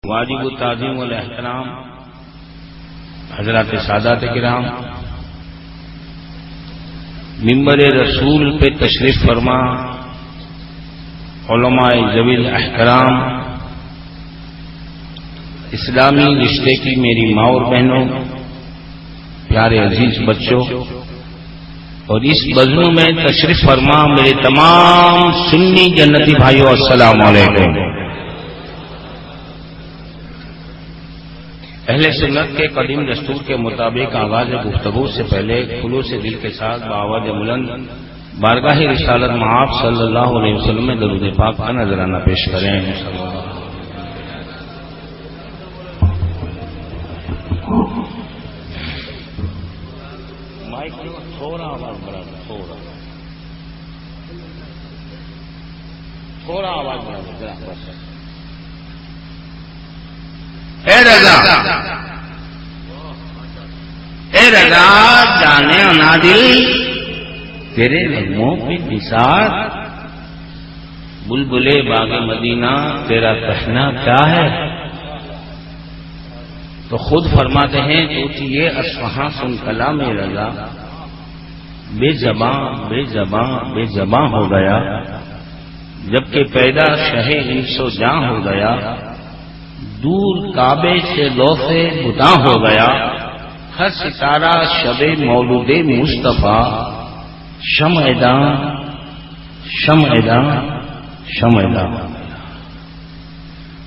واجب التعظیم والاحترام حضرات سادات کرام، منبر رسول پہ تشریف فرما علماء ذوی الاحترام، اسلامی رشتے کی میری ماں اور بہنوں، پیارے عزیز بچوں، اور اس بزم میں تشریف فرما میرے تمام سنی جنتی بھائیوں، السلام علیکم۔ اہل سنت کے قدیم دستور کے مطابق آغاز گفتگو سے پہلے خلوص دل کے ساتھ بآواز بلند بارگاہ رسالت مآب صلی اللہ علیہ وسلم میں درود پاک کا نذرانہ پیش کریں۔ مائک تھوڑا آواز بڑھا دو، تھوڑا آواز بڑھا دو۔ اے رضا جانے نادل تیرے نغموں پہ نثار، بلبلے باغ مدینہ تیرا کہنا کیا ہے؟ تو خود فرماتے ہیں تو یہ اصفہاں سن کلام رضا، بے زباں بے زباں بے زباں ہو گیا، جبکہ پیدا شہ انس و جاں ہو گیا، دور کعبے سے لوثے بتاں ہو گیا، ہر ستارہ شب مولود مصطفیٰ، شمع داں شمع داں شمع داں۔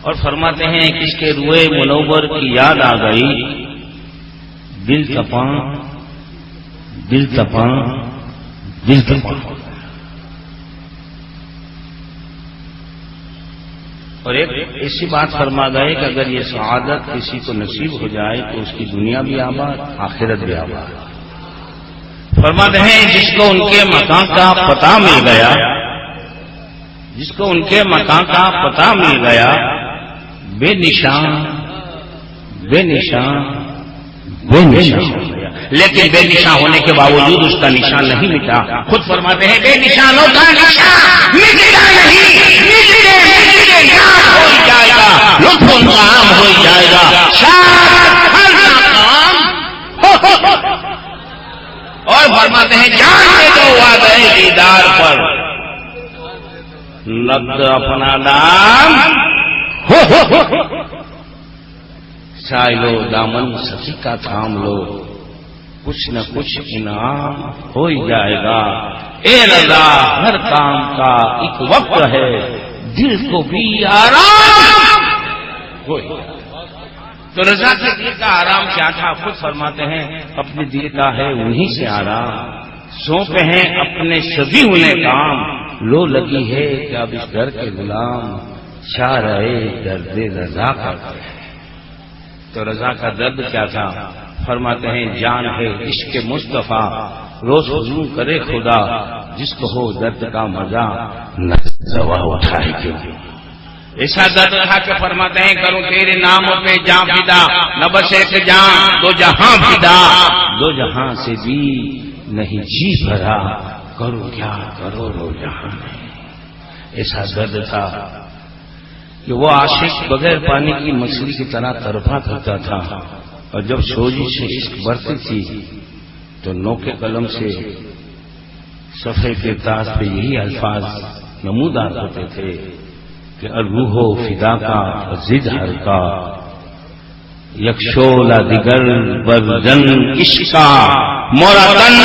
اور فرماتے ہیں کس کے روئے منور کی یاد آ گئی، دل تپاں دل تپاں دل تپاں۔ اور ایک ایسی بات فرما گئے کہ اگر یہ سعادت کسی کو نصیب ہو جائے تو اس کی دنیا بھی آباد، آخرت بھی آباد۔ فرماتے ہیں جس کو ان کے مکان کا پتہ مل گیا، جس کو ان کے مکان کا پتہ مل گیا، بے نشان بے نشان بے نشان ہو گیا، لیکن بے نشان ہونے کے باوجود اس کا نشان نہیں مٹا۔ خود فرماتے ہیں بے نشانوں کا نشان مٹتا نہیں، مٹتے یاد ہو جائے گا، لطف انعام ہو جائے گا، شاید ہر ناکام اور فرماتے ہیں جان دے دو وعدہ دیدار پر، نقد اپنا نام سائلو دامن سخی کا تھام لو، کچھ نہ کچھ انعام ہو ہی جائے گا۔ اے رضا ہر کام کا ایک وقت ہے، دل کو بھی آرام ہو ہی جائے گا۔ تو رضا کے دل کا آرام کیا تھا؟ خود فرماتے ہیں اپنے دل کا ہے انہی سے آرام، سونپے ہیں اپنے سبھی انہیں کام، لو لگی ہے کہ اب اس گھر کے غلام، شاہ رہے درد رضا کا۔ تو رضا کا درد کیا تھا؟ فرماتے ہیں جان ہے عشق مصطفیٰ، روز حضور کرے خدا، جس کو ہو درد کا مزہ نہ دوا اٹھائے کیوں۔ ایسا درد تھا کہ فرماتے ہیں کروں تیرے ناموں پہ جاں فدا، نہ بس ایک جان دو جہاں فدا، دو جہاں سے بھی نہیں جی بھرا، کرو کیا کرو رو جہاں نہیں۔ ایسا درد تھا کہ وہ عاشق بغیر پانی کی مچھلی کی طرح تڑپا کرتا تھا، اور جب سوجی سے عشق برتی تھی تو نوکے قلم سے صفحے کے تاج پہ یہی الفاظ نمودار ہوتے تھے کہ الروح فدا کا ضد ہر کا، یکشولا دیگر برجن عشقا مورا تن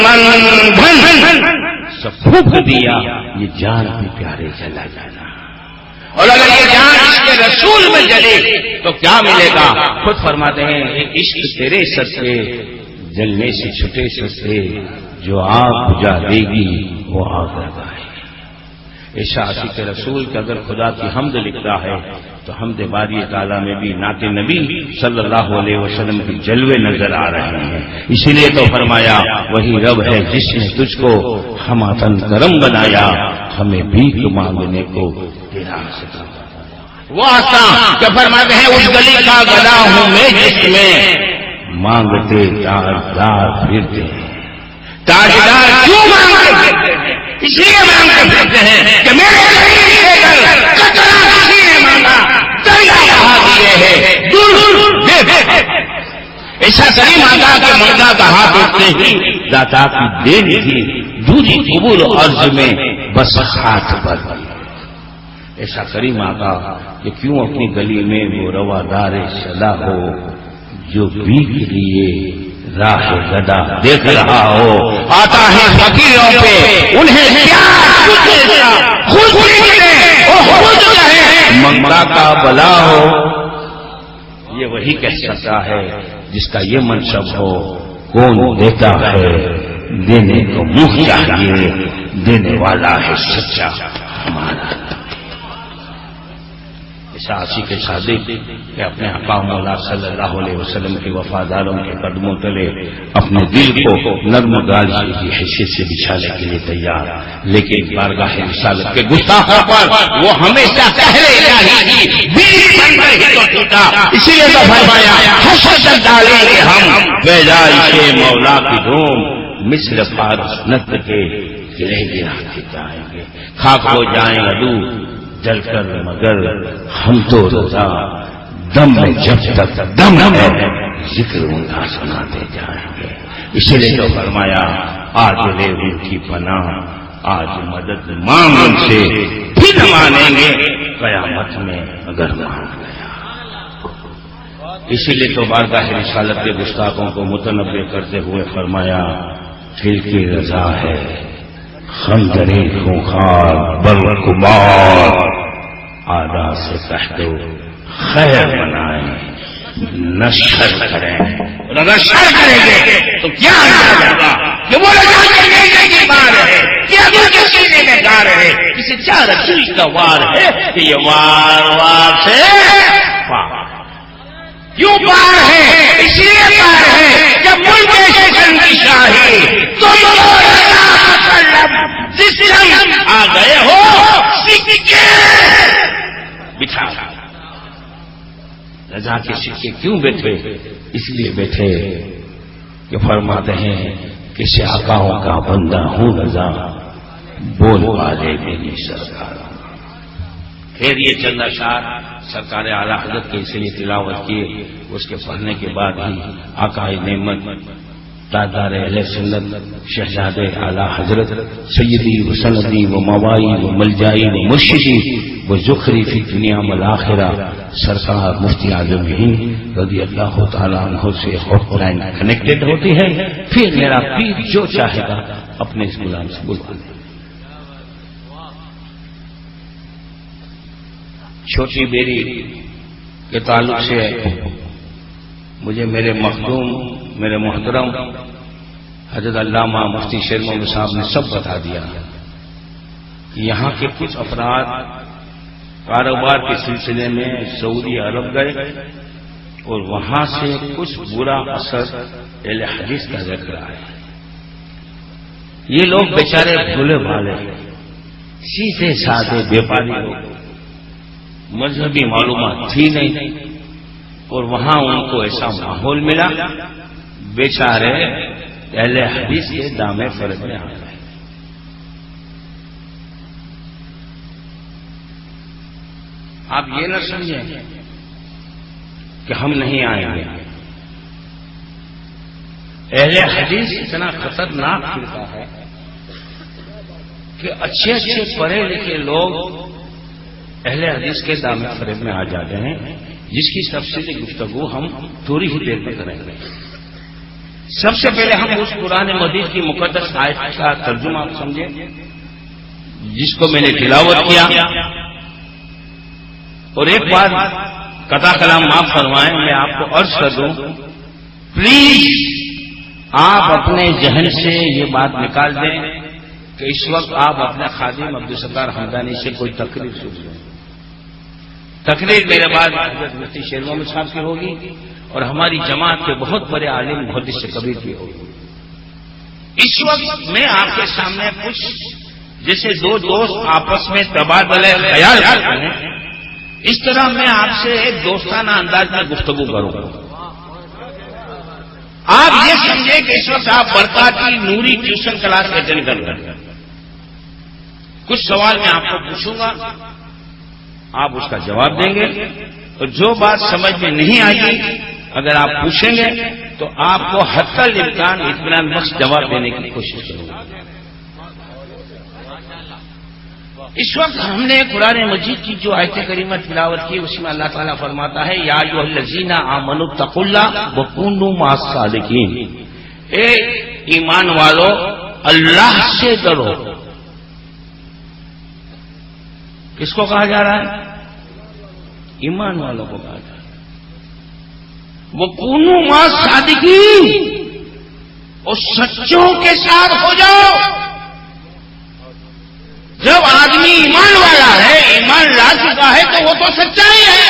من دھن، سب پھونک دیا یہ جان بھی پیارے چلا جانا۔ اور اگر یہ جان اس کے رسول میں جلے تو کیا ملے گا؟ خود فرماتے ہیں عشق تیرے سستے جلنے سے چھٹے سستے، جو آگ بجھا دے گی وہ آگ لگائے۔ ایسا عاشق رسول کہ اگر خدا کی حمد لکھتا ہے تو حمد باری تعالیٰ میں بھی نعت نبی صلی اللہ علیہ وسلم کی جلوے نظر آ رہے ہیں۔ اسی لیے تو فرمایا وہی رب ہے جس نے تجھ کو ہماتن کرم بنایا، ہمیں بھیک مانگنے کو تیرا سکھا۔ وہ آسان کہ فرماتے ہیں اس گلی کا گدا ہوں میں جس میں مانگتے تاجدار پھرتے ہیں۔ تاجدار کیوں مانگتے پھرتے ہیں؟ اس لیے مانگتے پھرتے ہیں کہ میرے کسی نے مانگا دریا بہا دیے ایسا کریم آقا کے منگا کا ہاتھ اٹھتے ہی داتا کی دین تھی دوری قبول عرض میں بس ہاتھ پر. ایسا کریم آقا کہ کیوں اپنی گلی میں وہ روادار صدا ہو جو بھیگ لیے راہ گدا دیکھ رہا ہو. آتا ہے فقیروں پہ انہیں کیا خود منگا کا بلا ہو. یہ وہی کہہ سکتا ہے جس کا یہ منصب ہو. کون دیتا ہے دینے کو منہ چاہیے دینے والا ہے سچا ہمارا. ایسا کے صادق کہ اپنے آقا مولا صلی اللہ علیہ وسلم کے وفاداروں کے قدموں تلے اپنے دل کو نرم گال کی حیثیت سے بچھانے کے لیے تیار. لیکن بارگاہ رسالت کے گستاخوں پر وہ ہمیشہ پہلے اسی لیے تو فرمایا حسرت ڈالیں گے ہم پیدائش مولا کی دھوم مثل فارس نت کے گرہ گرا کے جائیں گے. خاک ہو جائیں عدو جل کر مگر ہم تو رضا دم میں جب تک دم ہے ذکر ان کا سناتے جائیں گے. اسی لیے تو فرمایا آج لے ان کی پناہ آج مدد مانگ ان سے پھر مانیں گے قیامت میں اگر مان گیا. اسی لیے تو بارگاہ رسالت کے گستاخوں کو متنبع کرتے ہوئے فرمایا دل کی رضا ہے خنجریں خونخوار برقبار آدھا سے کہہ دو خیر بنائیں نشر کریں. نشر کریں گے تو کیا ہوگا کہ وہ کی بار ہے کیا کسی میں گا رہے کسی چار چیز کا وار ہے کہ یہ وار وار سے کیوں پار ہے اس لیے پار ہے جب ملک کی شاہی تو آ گئے ہو بچھا رضا کے سکے کیوں بیٹھے اس لیے بیٹھے کہ فرماتے ہیں کہ آقاؤں کا بندہ ہوں رضا بول والے میری سرکار. پھر یہ چند اشعار سرکار اعلی حضرت کے اس لیے تلاوت کیے. اس کے پڑھنے کے بعد ہی آقا نعمت تاجدار اہل سنت شہزاد اعلی حضرت سیدی و سندی و موائی و ملجائی و مرشدی و ذخری فی دنیا والآخرہ سرکار مفتی اعظم ہند رضی اللہ تعالیٰ عنہ سے ہاٹ لائن کنیکٹڈ ہوتی ہے. پھر میرا پیر جو چاہے گا اپنے اس غلام سے بلوا لے. چھوٹی بیری کے تعلق سے مجھے میرے مخدوم میرے محترم حضرت علامہ مفتی شیر محمد صاحب نے سب بتا دیا کہ یہاں کے کچھ افراد کاروبار کے سلسلے میں سعودی عرب گئے اور وہاں سے کچھ برا اثر اہل حدیث کا ذکر آیا. یہ لوگ بیچارے بھولے بھالے سیدھے سادے بیپاری لوگ مذہبی معلومات تھی نہیں اور وہاں ان کو ایسا ماحول ملا بیچارے اہل حدیث کے دامے فرق میں آ گئے. آپ یہ نہ سمجھیں کہ ہم نہیں آئیں گے. اہل حدیث اتنا خطرناک فرقہ ہے کہ اچھے اچھے پڑھے لکھے لوگ اہل حدیث کے دامے فریب میں آ جاتے ہیں جس کی تفصیلی گفتگو ہم تھوڑی ہی دیر میں کریں گے. سب سے پہلے ہم اس قرآن مجید کی مقدس آیت کا ترجمہ آپ سمجھیں جس کو میں نے تلاوت کیا. اور ایک بار قطع کلام معاف فرمائیں میں آپ کو عرض کر دوں پلیز آپ اپنے ذہن سے یہ بات نکال دیں کہ اس وقت آپ اپنے خادم عبدالستار حمدانی سے کوئی تقریر سن لیں. تقریر میرے بعد حضرت مفتی شیر محمد صاحب کی ہوگی اور ہماری جماعت کے بہت بڑے عالم محدث کبیر کی ہوگی. اس وقت میں آپ کے سامنے کچھ جیسے دو دوست آپس میں تبادلہ خیال کرتے ہیں اس طرح میں آپ سے ایک دوستانہ انداز میں گفتگو کروں گا. آپ یہ سمجھیں کہ اس وقت آپ برکاتی نوری ٹیوشن کلاس اٹینڈ کر رہے ہیں. کچھ سوال میں آپ کو پوچھوں گا آپ اس کا جواب دیں گے اور جو بات سمجھ میں نہیں آئی اگر آپ پوچھیں گے تو آپ کو حتی الامکان اطمینان بخش جواب دینے کی کوشش کروں گا. اس وقت ہم نے قرآن مجید کی جو آیت کریمہ تلاوت کی اس میں اللہ تعالیٰ فرماتا ہے یا ایھا الذین آمنوا اتقوا اللہ وکونوا مع الصادقین. اے ایمان والو اللہ سے ڈرو. کس کو کہا جا رہا ہے؟ ایمان والوں کو کہا جا رہا ہے. وکونوا مع الصادقین، اور سچوں کے ساتھ ہو جاؤ. جب آدمی ایمان والا ہے، ایمان لا چکا ہے تو وہ تو سچا ہی ہے.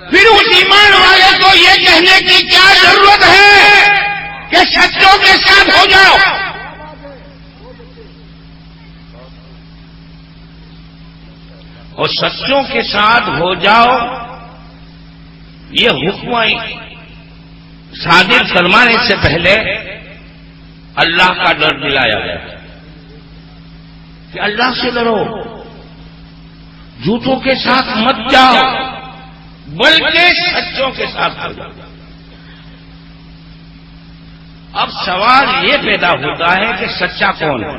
پھر اس ایمان والے کو یہ کہنے کی کیا ضرورت ہے کہ سچوں کے ساتھ ہو جاؤ؟ اور سچوں کے ساتھ ہو جاؤ یہ حکم صادر فرمانے سے پہلے اللہ کا ڈر دلایا گیا کہ اللہ سے ڈرو، جھوٹوں کے ساتھ مت جاؤ بلکہ سچوں کے ساتھ ہو جاؤ. اب سوال یہ پیدا ہوتا ہے کہ سچا کون ہے؟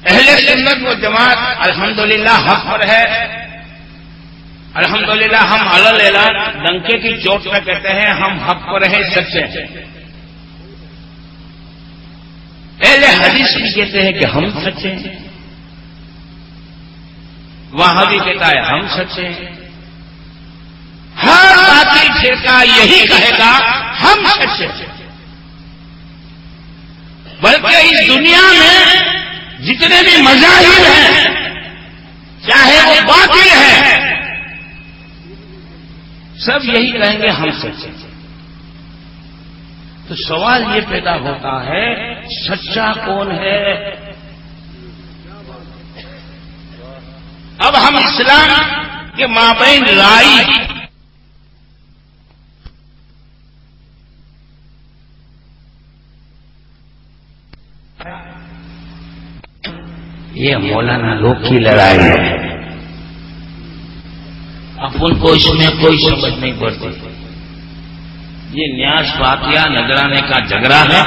اہل سنت و جماعت الحمدللہ حق پر ہے. الحمدللہ ہم علل اعلان ڈنکے کی چوٹ میں کہتے ہیں ہم حق پر ہیں، سچے ہیں. اہل حدیث بھی کہتے ہیں کہ ہم سچے ہیں. وہابی کہتا ہے ہم سچے ہیں. ہر باطل فرقہ یہی کہے گا ہم سچے ہیں. بلکہ اس دنیا میں جتنے بھی مذاہب ہیں چاہے وہ باطل ہیں سب یہی کہیں گے ہم سچے ہیں. تو سوال یہ پیدا ہوتا ہے سچا کون ہے؟ اب ہم اسلام کے مابین رائی یہ مولانا لوگ کی لڑائی ہے. اپن کو اس میں کوئی سمجھ نہیں پڑتی. یہ نیاز فاتحہ نذرانے کا جھگڑا ہے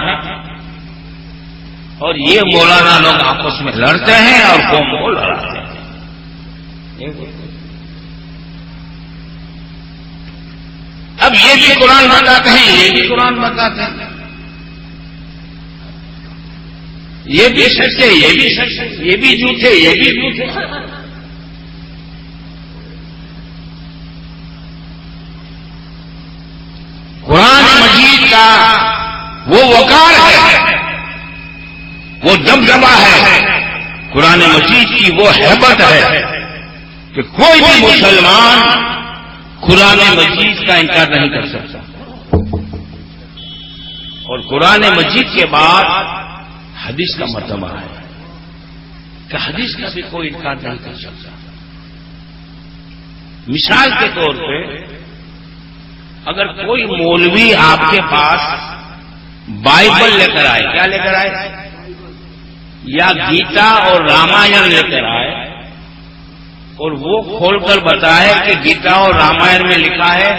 اور یہ مولانا لوگ آپس میں لڑتے ہیں اور قوم کو لڑاتے ہیں. اب یہ بھی قرآن بتاتے ہیں، یہ بھی قرآن بتاتے ہیں، یہ بھی سچے یہ بھی سچے، یہ بھی جھوٹے یہ بھی جھوٹے. قرآن مجید کا وہ وقار ہے، وہ دبدبہ ہے، قرآن مجید کی وہ ہیبت ہے کہ کوئی بھی مسلمان قرآن مجید کا انکار نہیں کر سکتا. اور قرآن مجید کے بعد حدیث کا مرتبہ ہے کہ حدیث کا بھی کوئی انکار نہیں کر سکتا. مثال کے طور پہ اگر کوئی مولوی آپ کے پاس بائبل لے کر آئے، کیا لے کر آئے؟ یا گیتا اور رامائن لے کر آئے اور وہ کھول کر بتائے کہ گیتا اور رامائن میں لکھا ہے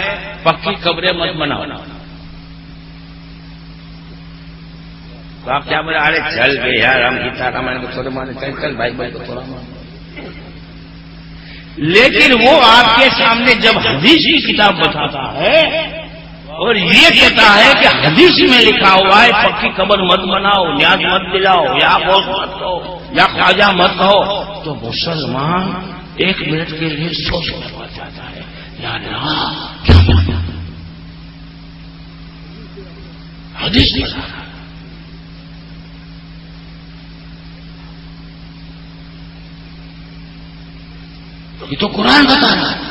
پکی قبریں مت بناؤ، تو آپ کیا بولے؟ ارے چل گئے یار، ہم گیتا رامائن کو تھوڑے مانے، چل بائبل کو تھوڑا مانے. لیکن وہ آپ کے سامنے جب حدیث کی کتاب بتاتا ہے اور یہ کہتا ہے کہ حدیث میں لکھا ہوا ہے پکی قبر مت بناؤ، نیاز مت دلاؤ، یا غوث مت ہو یا خواجہ مت ہو، تو مسلمان ایک منٹ کے لیے سوچنے لگ جاتا ہے یا اللہ کیا مانا حدیث بتا رہا. یہ تو قرآن بتا رہا ہے،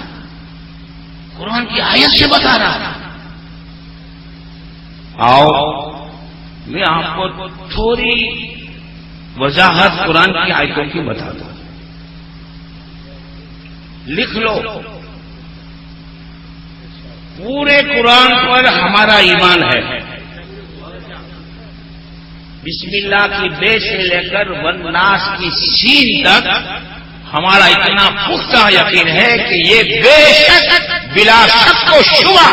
قرآن کی آیت سے بتا رہا ہے. آؤ میں آپ کو تھوڑی وضاحت قرآن کی آیتوں کی بتا دوں. لکھ لو، پورے قرآن پر ہمارا ایمان ہے. بسم اللہ کی بے سے لے کر والناس کی سین تک ہمارا اتنا پختہ یقین ہے کہ یہ بے شک بلا شک و شبہ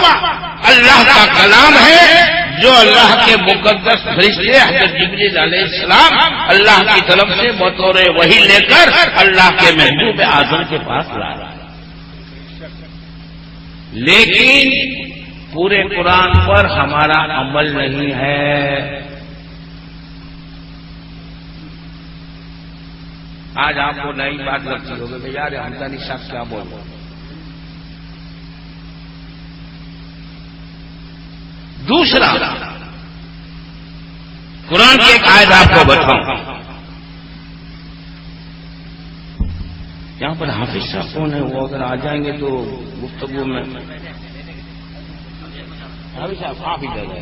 اللہ کا کلام ہے، جو اللہ کے مقدس فرشتے حضرت جبریل علیہ السلام اللہ کی طرف سے بطور وحی لے کر اللہ کے محبوب اعظم کے پاس لا رہا ہے۔ لیکن پورے قرآن پر ہمارا عمل نہیں ہے۔ آج آپ کو نئی بات لگتی ہوگی کہ یار ہمدانی صاحب کیا بول رہے ہیں۔ دوسرا قرآن کی ایک آیت آپ کو بتاؤں، یہاں پر حافظ صاحب کون ہے؟ وہ اگر آ جائیں گے تو گفتگو میں حافظ صاحب آپ ہی جائیں گے۔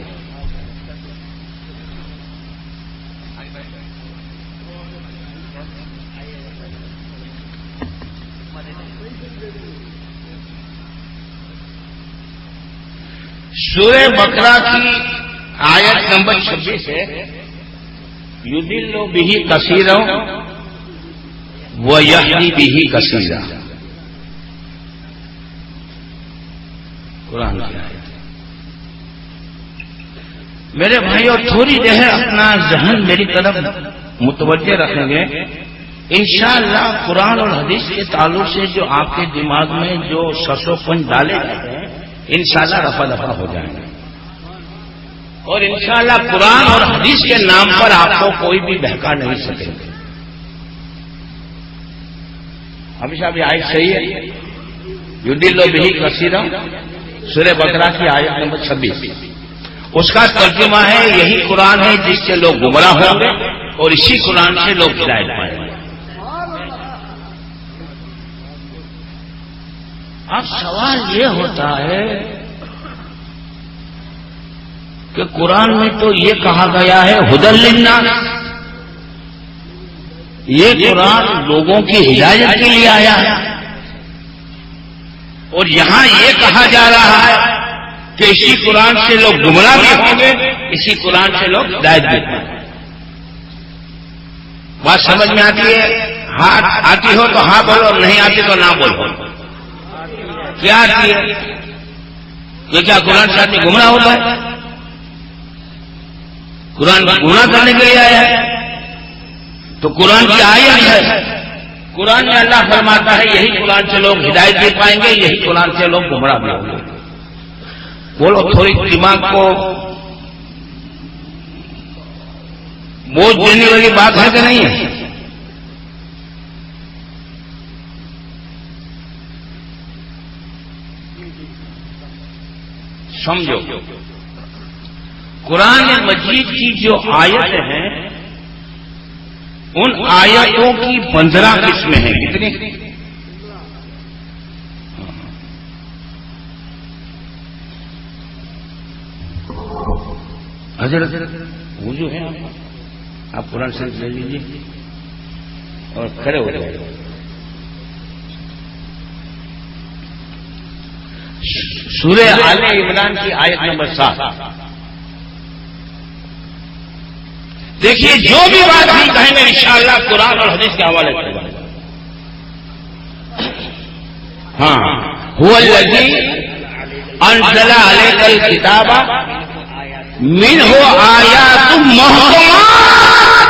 سورہ بقرہ کی آیت نمبر 26 ہے، یضل بہ کثیرا ویہدی بہ کثیرا، قرآن کی آیت۔ میرے بھائیو تھوڑی دیر اپنا ذہن میری طرف متوجہ رکھیں گے، انشاءاللہ قرآن اور حدیث کے تعلق سے جو آپ کے دماغ میں جو شش و پنج ڈالے جاتے ہیں انشاءاللہ رفع دفع ہو جائیں گے، اور انشاءاللہ قرآن اور حدیث کے نام پر آپ کو کوئی بھی بہکا نہیں سکے گا۔ ہمیشہ بھی آیت صحیح ہے، یضل بہ کثیرا، سورہ بقرہ کی آیت نمبر 26، اس کا ترجمہ ہے یہی قرآن ہے جس سے لوگ گمراہ ہوں گے اور اسی قرآن سے لوگ ہدایت پائیں گے۔ اب سوال یہ ہوتا ہے کہ قرآن میں تو یہ کہا گیا ہے ہدی للناس، یہ قرآن لوگوں کی ہدایت کے لیے آیا ہے، اور یہاں یہ کہا جا رہا ہے کہ اسی قرآن سے لوگ گمراہ بھی ہوں گے، اسی قرآن سے لوگ ہدایت بھی پائیں گے۔ بات سمجھ میں آتی ہے؟ ہاں آتی ہو تو ہاں بولو، نہیں آتی تو نہ بولو۔ کیا آتی ہے؟ یہ کیا قرآن سے آدمی گمراہ ہوتا ہے؟ قرآن گناہ کرنے کے لیے آیا ہے؟ تو قرآن کی آیت ہے، قرآن میں اللہ فرماتا ہے یہی قرآن سے لوگ ہدایت بھی پائیں گے، یہی قرآن سے لوگ گمراہ بھی ہوں گے۔ بولو تھوڑی دماغ کو بوجھ دینے والی بات ہے کہ نہیں ہے؟ سمجھو، قرآن مجید کی جو آیتیں ہیں ان آیتوں کی 15 قسمیں ہیں۔ کتنی؟ حضرت وضو ہے آپ قرآن شریف لے لیجیے اور کھڑے ہو جائے۔ سورہ آل عمران کی آیت نمبر 7 دیکھیے، جو بھی بات ہم کہیں گے انشاءاللہ قرآن اور حدیث کے حوالے سے۔ ہاں، هو الذی انزل علیک الکتاب منہ آیات محکمات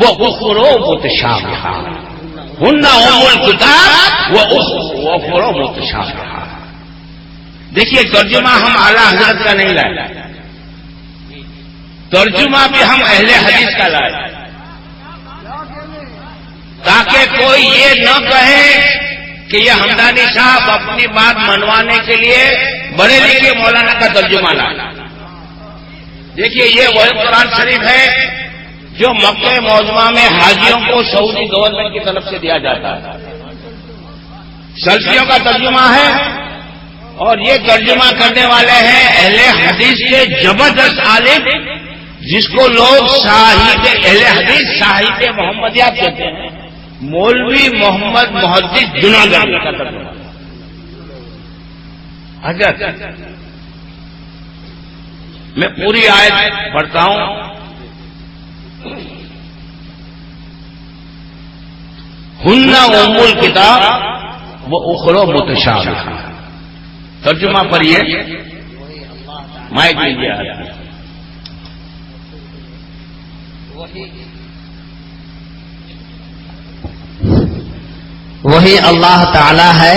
وأخر متشابہات ہن ام الکتاب وأخر متشابہات۔ دیکھیے ترجمہ ہم اعلیٰ حضرت کا نہیں لائے، ترجمہ بھی ہم اہل حدیث کا لائے، تاکہ کوئی یہ نہ کہے کہ یہ ہمدانی صاحب اپنی بات منوانے کے لیے بڑے لکھے مولانا کا ترجمہ لائے۔ دیکھیے یہ وہی قرآن شریف ہے جو مکہ معظمہ میں حاجیوں کو سعودی گورنمنٹ کی طرف سے دیا جاتا ہے، سلفیوں کا ترجمہ ہے، اور یہ ترجمہ کرنے والے ہیں اہل حدیث کے زبردست عالم، جس کو لوگ صاحب اہل حدیث صاحب محمدیات کہتے ہیں، مولوی محمد محدث جناگڑھ کا ترجمہ۔ حضرت میں پوری آیت پڑھتا ہوں۔ ہن ام الکتاب و اخر متشابہ. ترجمہ پڑھیے. مائک لیجیے. وہی اللہ تعالی ہے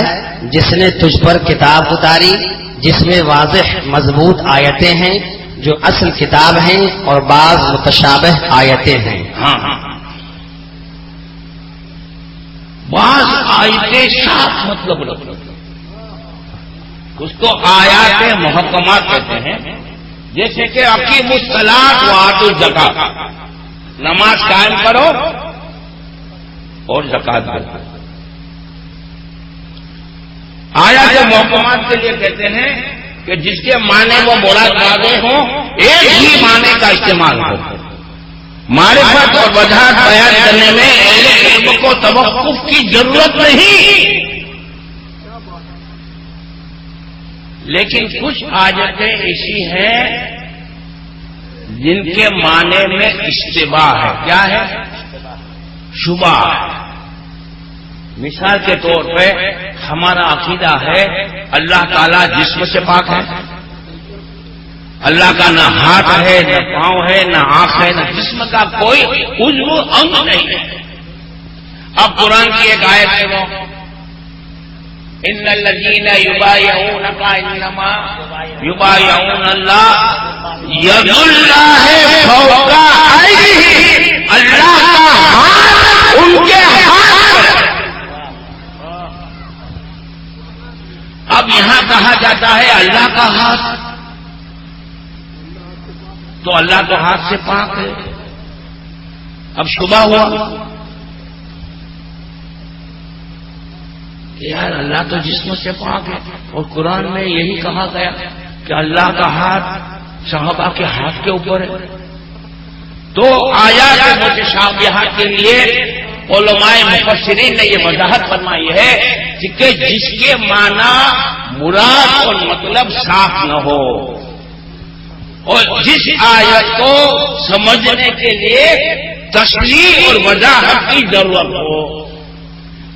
جس نے تجھ پر کتاب اتاری جس میں واضح مضبوط آیتیں ہیں جو اصل کتاب ہیں اور بعض متشابہ آیتیں ہیں. ہاں بعض آیتیں صاف مطلب اس کو آیات محکمات کہتے ہیں. جیسے کہ اقیم الصلاۃ و آتوا الزکوٰۃ، نماز قائم کرو اور زکات دو. آیات محکمات کے لیے کہتے ہیں کہ جس کے معنی وہ مراد واضح ہوں، ایک ہی معنی کا استعمال ہو. معرفت اور وضاحت بیان کرنے میں اہل علم کو توقف کی ضرورت نہیں. لیکن کچھ آیتیں ایسی ہیں جن کے معنی میں اشتباہ ہے. کیا ہے؟ شبہ. مثال کے طور پہ ہمارا عقیدہ ہے اللہ تعالیٰ جسم سے پاک ہے. اللہ کا نہ ہاتھ ہے، نہ پاؤں ہے، نہ آنکھ ہے، نہ جسم کا کوئی عضو انگ نہیں ہے. اب قرآن کی ایک آیت ہے وہ ان الذین یبایعونک انما یبایعون اللہ ید اللہ فوق ایدیہم. اللہ کا ہاتھ ان کے ہاتھ. اب یہاں کہا جاتا ہے اللہ کا ہاتھ، تو اللہ تو ہاتھ سے پاک ہے. اب شبہ ہوا کہ یار اللہ تو جسم سے پاک ہے اور قرآن میں یہی کہا گیا کہ اللہ کا ہاتھ صحابہ کے ہاتھ کے اوپر ہے. تو آیات متشابہات کے لیے علماء مفسرین نے یہ وضاحت فرمائی ہے کہ جس کے معنی مراد اور مطلب صاف نہ ہو اور جس آیت کو سمجھنے کے لیے تشریح اور وضاحت کی ضرورت ہو.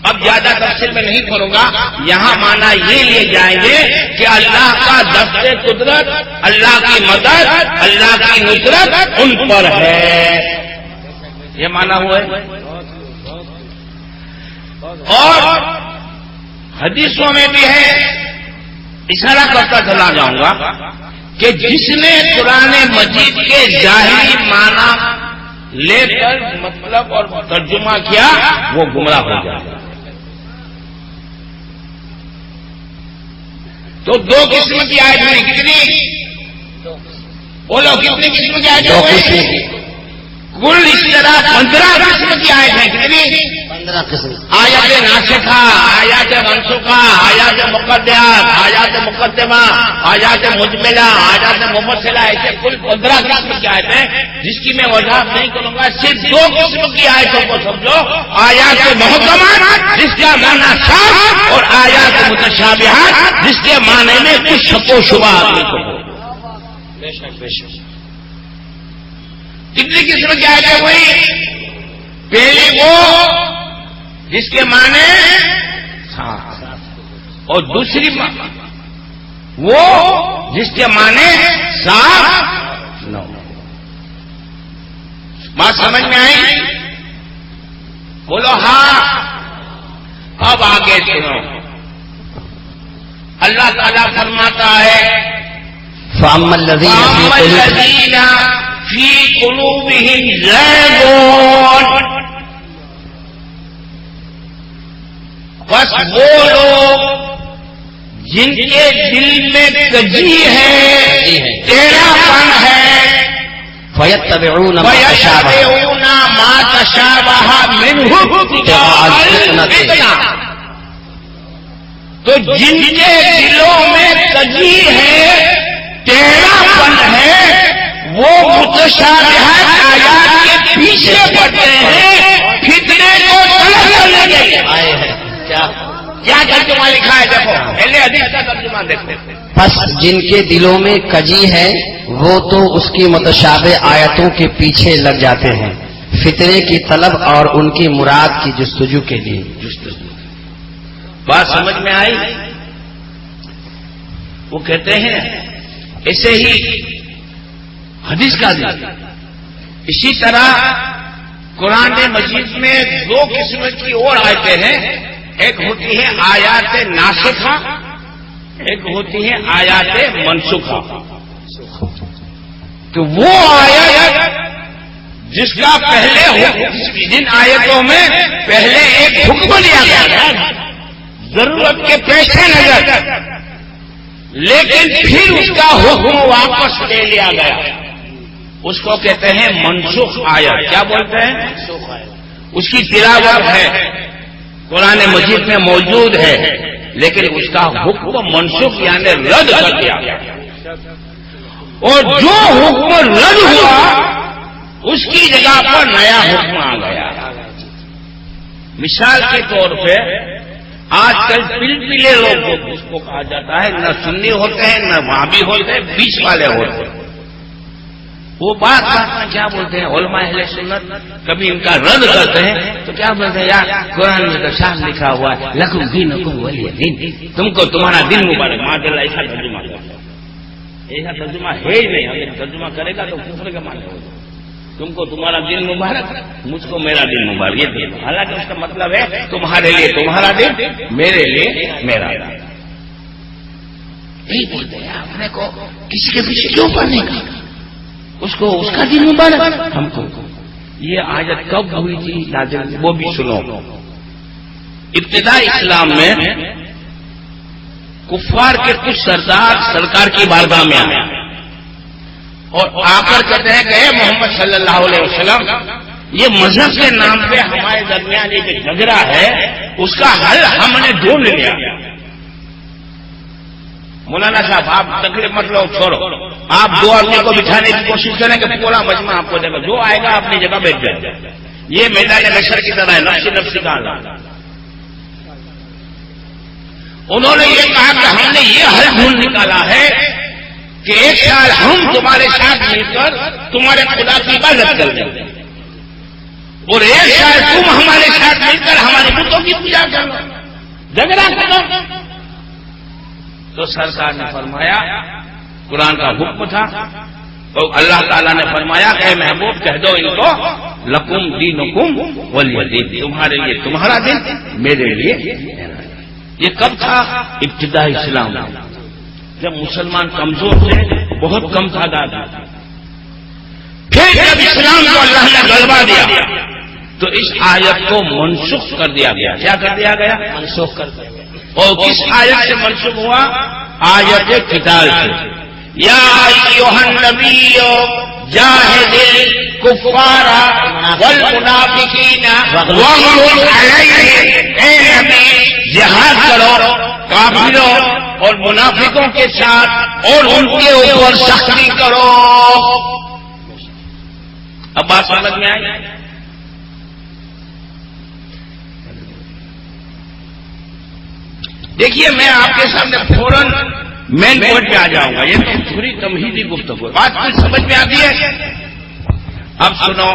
اب زیادہ تفصیل میں نہیں کروں گا. یہاں معنی یہ لیے جائیں گے کہ اللہ کا دست قدرت، اللہ کی مدد، اللہ کی نصرت ان پر ہے. یہ معنی ہوا ہے. اور حدیثوں میں بھی ہے. اشارہ کرتا چلا جاؤں گا کہ جس نے قرآن مجید کے ظاہری معنی لے کر مطلب اور ترجمہ کیا وہ گمراہ ہو جائے. تو دو قسم کی آیت ہوئی. کتنی بولو؟ کتنی قسم کی آیت ہوئی؟ کل اس طرح 15 قسم کی آیت ہے. کتنی؟ 15 قسم. آیات ناسخہ، آیات منسوخہ، آیات مقدمات، آیات مقدمہ، آیات مجملہ، آیات مفصلہ، ایسے کل 15 قسم کی آیت ہے جس کی میں وضاحت نہیں کروں گا. صرف دو قسم کی آیتوں کو سمجھو. آیات محکمات جس کا معنی صاف اور آیات متشابہات جس کے معنی میں کچھ شک و شبہ آدمی کو ہو. بے شک بے شک. کتنی قسم کی آیتیں ہوئی؟ پہلی وہ جس کے معنی صاف اور دوسری وہ جس کے معنی صاف نہ ہو. بات سمجھ میں آئی؟ بولو ہاں. اب آگے سنو. اللہ تعالیٰ فرماتا ہے فَأَمَّا الَّذِينَ فِي قُلُوبِهِمْ زَيْغٌ، بس وہ لوگ جن کے دل میں کجی ہے، ٹیڑھا پن ہے، فَيَتَّبِعُونَ مَا تَشَابَهَ مِنْهُ ابْتِغَاءَ الْفِتْنَةِ. تو جن کے دلوں میں کجی ہے، ٹیڑھا پن ہے، وہ متشابہات آیات کے پیچھے پڑتے ہیں فتنے کو طلب کرنے کے لیے آئے ہیں. کیا ترجمہ لکھا ہے؟ دیکھو پہلے حدیث کا ترجمہ دیکھتے. پس جن کے دلوں میں کجی ہے وہ تو اس کی متشابہ آیتوں کے پیچھے لگ جاتے ہیں، فتنے کی طلب اور ان کی مراد کی جستجو کے لیے. بات سمجھ میں آئی؟ وہ کہتے ہیں ایسے ہی حدیث کا دین. اسی طرح قرآن مجید میں دو قسم کی اور آیتیں ہیں. ایک ہوتی ہے آیات ناسخہ، ایک ہوتی ہے آیات منسوخہ. تو وہ آیت جس کا پہلے جن آیتوں میں پہلے ایک حکم لیا گیا ضرورت کے پیش نظر، لیکن پھر اس کا حکم واپس لے لیا گیا، اس کو کہتے ہیں منسوخ آیت. کیا بولتے ہیں؟ اس کی تلاوت ہے، قرآن مجید میں موجود ہے، لیکن اس کا حکم منسوخ یعنی رد کر دیا گیا. اور جو حکم رد ہوا اس کی جگہ پر نیا حکم آ گیا. مثال کے طور پہ آج کل پلپلے لوگ اس کو کہا جاتا ہے، نہ سنی ہوتے ہیں نہ وہابی ہوتے ہیں، بیچ والے ہوتے ہیں. وہ بات میں کیا بولتے ہیں علماء اہل سنت کبھی ان کا رد کرتے ہیں تو کیا بولتے ہیں یار قرآن میں تو صاف لکھا ہوا ہے لکم دینکم ولی دین، تم کو تمہارا دین مبارک. ماشاءاللہ ایسا ترجمہ کرتا ہے، ایسا ترجمہ ہے ہی نہیں. اگر ترجمہ کرے گا تو کفر کا معنی ہوگا. تم کو تمہارا دین مبارک، مجھ کو میرا دین مبارک. یہ دین حالانکہ اس کا مطلب ہے تمہارے لیے تمہارا دین، میرے لیے میرا دین. یہی بولتے ہیں اپنے کو کسی کے پیچھے کیوں پڑھنے کا، اس کو اس کا دین مبارک ہم کو. یہ آیت کب ہوئی تھی نازل وہ بھی سنو. ابتدائی اسلام میں کفار کے کچھ سردار سرکار کی بارگاہ میں آئے اور آ کر کہتے ہیں کہ اے محمد صلی اللہ علیہ وسلم، یہ مذہب کے نام پہ ہمارے درمیان ایک جھگڑا ہے، اس کا حل ہم نے ڈھونڈ لیا. مولانا صاحب آپ تکلیف مت لو، چھوڑو، آپ دو آدمی کو بٹھانے کی کوشش کریں کہ پورا مجمع آپ کو دے گا، جو آئے گا اپنی جگہ بیٹھ جائے. یہ میدان محشر کی طرح ہے، نفسی نفسی کا حال. انہوں نے یہ کہا کہ ہم نے یہ حل ڈھونڈ نکالا ہے کہ ایک سال ہم تمہارے ساتھ مل کر تمہارے خدا کی عبادت کر دیں اور ایک سال تم ہمارے ساتھ مل کر ہمارے بتوں کی پوجا کرو، جھگڑا کرو. تو سرکار نے فرمایا، قرآن کا حکم تھا تو اللہ تعالیٰ نے فرمایا کہ اے محبوب کہہ دو ان کو لکم دینکم ولی دین، تمہارے لیے تمہارا دین، میرے لیے میرا دین. یہ کب تھا؟ ابتدائی اسلام میں، جب مسلمان کمزور تھے، بہت کم تعداد. پھر جب اسلام کو اللہ نے غلبہ دیا تو اس آیت کو منسوخ کر دیا گیا. کیا کر دیا گیا؟ منسوخ کر دیا گیا. اور کس آیت سے منسوخ ہوا؟ آیت قتال سے. یا ایھا النبی جاہد الکفار والمنافقین واغلظ علیہم، اے نبی جہاد کرو کافروں اور منافقوں کے ساتھ اور ان کے اوپر سختی کرو. اب بات سمجھ میں آئی؟ دیکھیے میں آپ کے سامنے فوراً مین پوائنٹ پہ آ جاؤں گا. یہ تو پوری تمہیدی گفتگو ہے، بات کچھ سمجھ میں آتی ہے. اب سنو،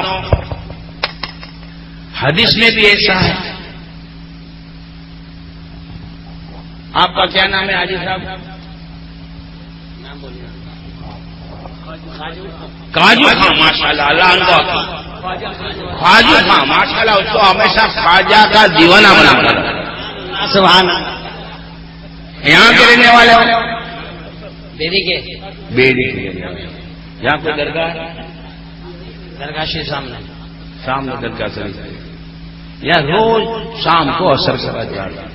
حدیث میں بھی ایسا ہے. آپ کا کیا نام ہے حاجی صاحب؟ کاجو خان. ماشاء اللہ، اللہ خواجو خان، ماشاء اللہ. اس کو ہمیشہ خواجہ کا دیوانہ بنا کر. سبحان. یہاں کے رہنے والے ہو؟ بیری کے یہاں کوئی درگاہ شریف سامنے درگاہ سے یا روز شام کو اثر کرا جا رہا.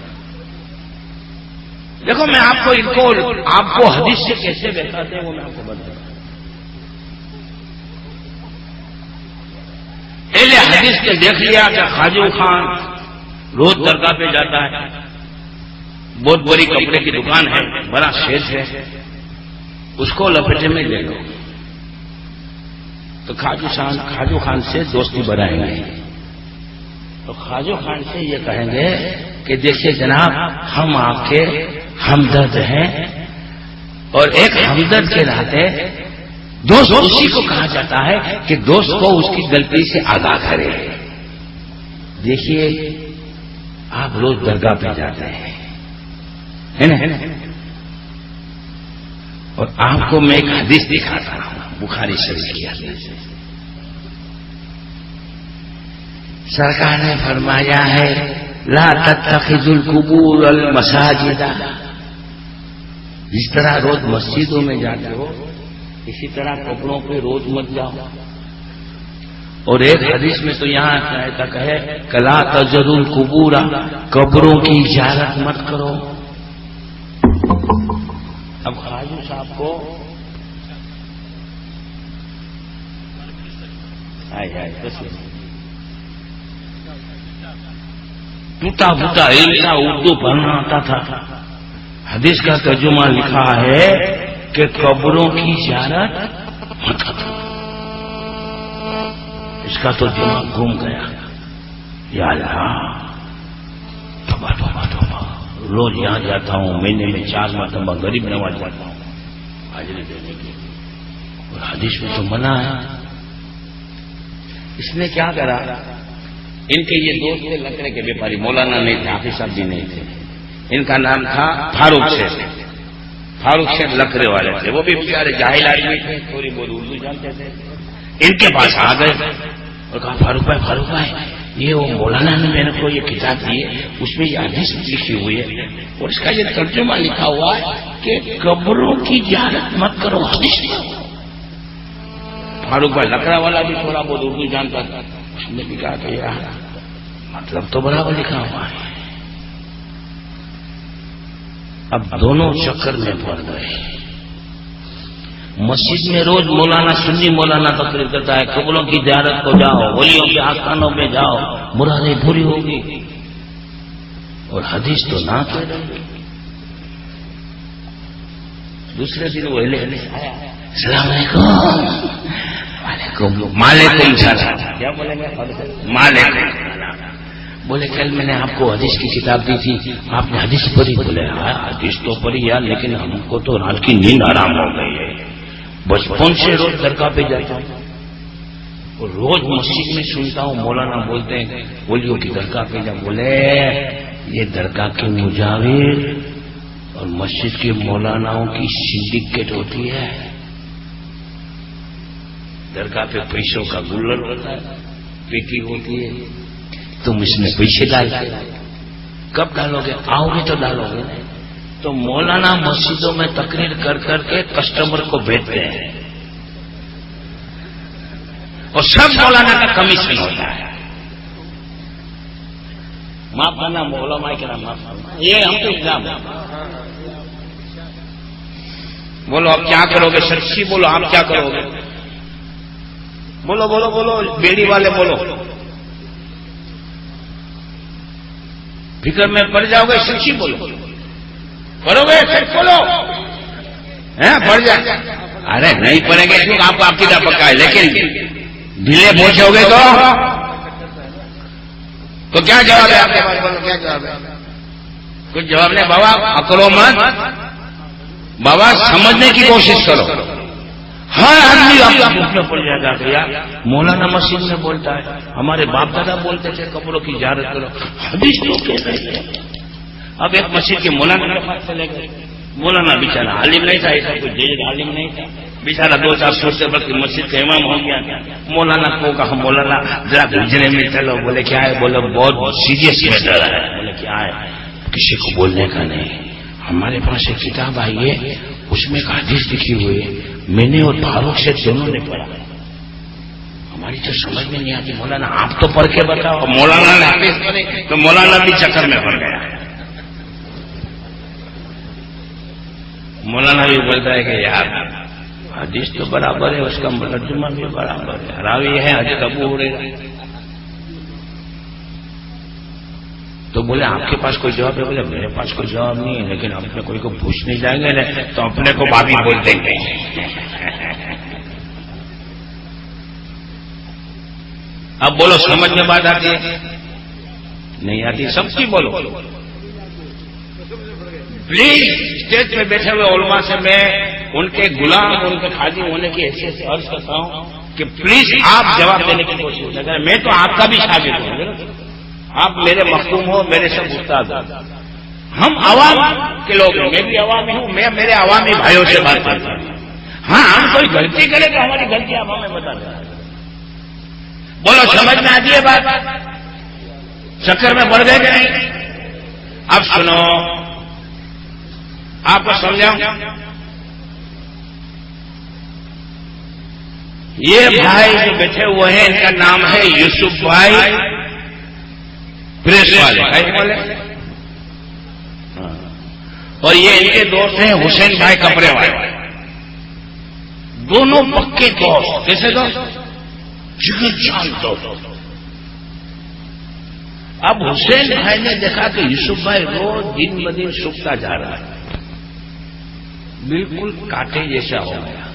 دیکھو میں آپ کو حدیث سے کیسے بہتاتے ہیں وہ میں آپ کو بتاتا ہوں. پہلے حدیث نے دیکھ لیا کہ خواجو خان روز درگاہ پہ جاتا ہے، بہت بڑی کپڑے کی دکان ہے، بڑا شیخ ہے، اس کو لپیٹے میں لے لو. تو خواجو خان سے دوستی بڑھائیں گے. تو خواجو خان سے یہ کہیں گے کہ دیکھیے جناب، ہم آپ کے ہمدرد ہیں اور ایک ہمدرد کے ناطے دوست اسی کو کہا جاتا ہے کہ دوست کو اس کی غلطی سے آگاہ کرے. دیکھیے آپ روز درگاہ پہ جاتے ہیں ہے نا, اور آپ کو میں ایک حدیث دکھاتا ہوں بخاری شریف کی حدیث. سرکار نے فرمایا ہے لا تتخذوا القبور المساجد. جس طرح روز مسجدوں میں جاتے ہو اسی طرح قبروں پہ روز مت جاؤ. اور ایک حدیث میں تو یہاں تک ہے کہ لا تزوروا القبور, قبروں کی زیارت مت کرو. اب خواجو صاحب کو ٹوٹا پھوٹا ایسا اردو پڑھنا آتا تھا. حدیث کا ترجمہ لکھا ہے کہ قبروں کی زیارت مت کرو. اس کا تو دماغ گھوم گیا. یا اللہ توبہ توبہ توبہ. روز یہاں جاتا ہوں, مہینے میں 4 مرتبہ غریب نواز جاتا ہوں حاضری دینے کی, اور حدیث میں تو منع ہے. اس نے کیا کرا, ان کے یہ دوست تھے لکڑے کے بیپاری, مولانا نہیں تھے, حافظ صاحب بھی نہیں تھے. ان کا نام تھا فاروق شیخ. فاروق شیخ لکڑے والے تھے, وہ بھی بیچارے جاہل آدمی تھے, تھوڑی بہت اردو جانتے تھے. ان کے پاس آ گئے اور کہا فاروق بھائی یہ وہ مولانا نے میرے کو یہ کتاب دی ہے, اس میں یہ حدیث لکھی ہوئی ہے اور اس کا یہ ترجمہ لکھا ہوا ہے کہ قبروں کی زیارت مت کرو. حدیث فاروق بھائی لکڑا والا بھی تھوڑا بہت اردو جانتا تھا. اس نے بھی کہا کہ یار مطلب تو برابر لکھا ہوا ہے. اب دونوں چکر میں پڑ گئے. مسجد میں روز مولانا سنی مولانا تقریر کرتا ہے قبروں کی زیارت کو جاؤ, ولیوں کے آستانوں میں جاؤ, مرادیں پوری ہوگی, اور حدیث تو نہ کہہ رہی. دوسرے دن وہ آیا, السلام علیکم. وعلیکم السلام. کیا بولیں گے؟ وعلیکم. بولے کل میں نے آپ کو حدیث کی کتاب دی تھی, آپ نے حدیث پڑھی؟ بولے ہاں حدیث تو پڑھی یار, لیکن ہم کو تو رات کی نیند آرام ہو گئی ہے. بچپن سے روز درگاہ پہ جاتا ہوں اور روز مسجد میں سنتا ہوں مولانا بولتے ہیں ولیوں کی درگاہ پہ جا. بولے یہ درگاہ کے مجاور اور مسجد کے مولاناؤں کی سنڈیکیٹ ہوتی ہے. درگاہ پہ پیسوں کا گلر ہوتا ہے, پیٹی ہوتی ہے, تم اس میں پیسے ڈالتے. کب ڈالو گے؟ آؤ گے تو ڈالو گے. تو مولانا مسجدوں میں تقریر کر کر کے کسٹمر کو بھیجتے ہیں اور سب مولانا کا کمیشن ہوتا ہے. معاف کرنا مولانا کے نام, معاف کرنا, یہ ہم تو الزام ہے. بولو آپ کیا کرو گے؟ سچی بولو آپ کیا کرو گے؟ بولو بولو بولو, بیڑی والے بولو. فکر میں پڑ جاؤ گے, سچی بولو. پڑھو گے سچ بولو, پڑھ جائے. ارے نہیں پڑھیں گے کیوں, آپ کو آپ کی طرح پکا ہے, لیکن ڈھیلے پہنچو گے تو کیا جواب ہے آپ کے پاس؟ بولو کیا جواب ہے؟ کچھ جواب نہیں. بابا اکڑو مت, بابا سمجھنے کی کوشش کرو. ہر آدمی آپ کا پوچھنا پڑ جائے گا کہ یار مولانا مسجد میں بولتا ہے, ہمارے باپ دادا بولتے تھے قبروں کی زیارت کرو, حدیث تو کہہ رہے ہیں. اب ایک مسجد کے مولانا کے پاس چلے گئے. مولانا بیچارہ عالم نہیں تھا, ایسا کوئی جیل عالم نہیں تھا, بیچارہ 2-4 سوچتے وقت مسجد کا امام ہو گیا. مولانا کو کہا مولانا ذرا گنجنے میں چلو. بولے کیا ہے؟ بولے بہت سیریس میٹر ہے. بولے کیا ہے؟ کسی کو بولنے کا نہیں. ہمارے پاس ایک کتاب آئی ہے, اس میں ایک حدیث لکھی ہوئی ہے, میں نے اور فاروق سے دونوں نے پڑھا, ہماری تو سمجھ میں نہیں آتی. مولانا آپ تو پڑھ کے بتاؤ. مولانا نے حدیث پڑھی تو مولانا بھی چکر میں پڑ گیا. مولانا بھی بولتا ہے کہ یار حدیث تو برابر ہے, اس کا ترجمہ بھی برابر ہے, راوی ہے حدیث ابو ہریرہ. تو بولے آپ کے پاس کوئی جواب ہے؟ بولے میرے پاس کوئی جواب نہیں ہے, لیکن اپنے کوئی کو پوچھنے جائیں گے نا تو اپنے کو بابی بول دیں گے. اب بولو سمجھ میں بات آتی ہے نہیں آتی؟ سب کی بولو. پلیز اسٹیج پہ بیٹھے ہوئے علماء سے میں ان کے غلام ان کے خادم ہونے کی حیثیت سے عرض کرتا ہوں کہ پلیز آپ جواب دینے کی کوشش کریں. میں تو آپ کا بھی شاگرد ہوں، آپ میرے مخدوم ہو، میرے سب استاد ہو. ہم عوام کے لوگ ہیں، میں بھی عوامی ہوں، میں میرے عوامی بھائیوں سے بات کرتا ہوں. ہاں ہم کوئی غلطی کرے تو ہماری غلطی آپ ہمیں بتا دیں. بولو سمجھ میں آتی ہے بات؟ چکر میں پڑ گئے کہ نہیں؟ اب سنو، آپ کو سمجھاؤں. یہ بھائی جو بیٹھے ہوئے ہیں ان کا نام ہے یوسف بھائی پریس والے، اور یہ ان کے دوست ہیں حسین بھائی کپڑے والے. دونوں پکے دوست. کیسے دوست؟ جگر جان دوست. اب حسین بھائی نے دیکھا کہ یوسف بھائی روز دن بدن سوکھتا جا رہا ہے، بالکل کاٹے جیسا ہو گیا.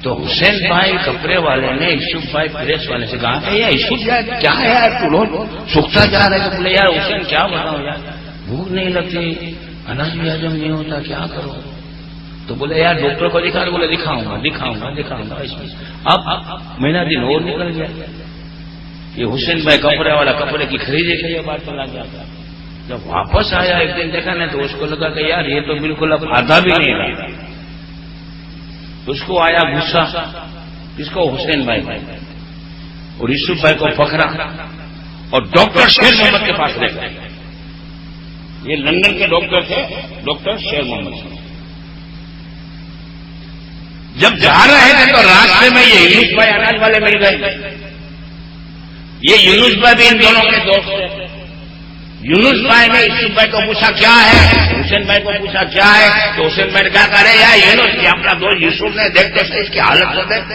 تو حسین بھائی کپڑے والے نے یوسف بھائی پریس والے سے کہا کہ یار یوسف بھائی کیا ہے یار، تو روز سوکھتا جا رہا ہے. تو بولے یار حسین کیا بتاؤں یار، بھوک نہیں لگتی، اناج بھی ہجم نہیں ہوتا، کیا کرو. تو بولے یار ڈاکٹر کو دکھا. بولے دکھاؤں گا. اب مہینہ دن اور نکل گیا. یہ حسین بھائی کپڑے والا کپڑے کی خریدے کے لیے بات چلا گیا. جب واپس آیا ایک دن دیکھا نا تو اس کو لگا کہ یار یہ تو بالکل اب آدھا بھی نہیں رہا. اس کو آیا غصہ. اس کو حسین بھائی اور یوسف بھائی کو پکڑا اور ڈاکٹر شیر محمد کے پاس لے گئے. یہ لندن کے ڈاکٹر تھے، ڈاکٹر شیر محمد. جب جا رہے تھے تو راستے میں یہ یونس بھائی اناج والے مل گئے. یہ یونس بھائی بھی ان دونوں کے دوست تھے. یونس بھائی نے یوسف بھائی کو پوچھا کیا ہے، حسین بھائی کو پوچھا کیا ہے. تو حسین بھائی نے کہا کرے یار یونس یہ اپنا دوست یوسف نے دیکھتے تھے اس کی حالت کو دیکھتے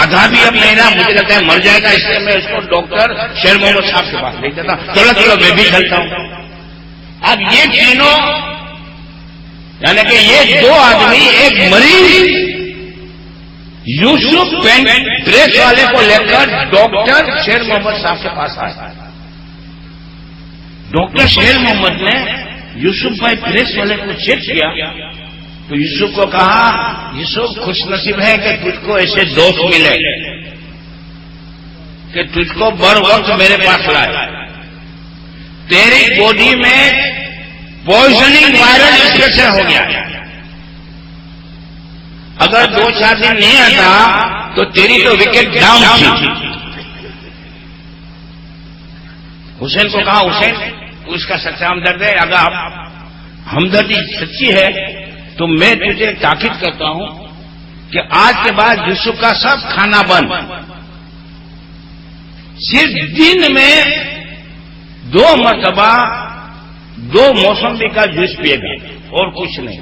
آدھا بھی اب نہیں رہا، مجھے لگتا ہے مر جائے گا، اس لیے میں اس کو ڈاکٹر شیر محمد صاحب کے پاس لے دیتا ہوں. چلو میں بھی چلتا ہوں. اب یہ تینوں یعنی کہ یہ دو آدمی ایک مریض یوسف پریس والے کو لے کر ڈاکٹر شیر محمد صاحب کے پاس آئے. ڈاکٹر شیر محمد نے یوسف بھائی پریس والے کو چیک کیا تو یوسف کو کہا یوسف خوش نصیب ہے کہ تجھ کو ایسے دوست ملے کہ تجھ کو بر وقت میرے پاس لائے. تیری باڈی میں پوائزننگ وائرل انفیکشن ہو گیا. اگر 2-4 دن نہیں آتا تو تیری تو وکٹ ڈاؤن تھی. حسین کو کہا حسین اس کا سچا ہمدرد ہے، اگر ہمدردی سچی ہے تو میں تجھے تاکید کرتا ہوں کہ آج کے بعد یوسف کا سب کھانا بند، صرف دن میں 2 مرتبہ 2 موسمی کا جوس پیے گا اور کچھ نہیں.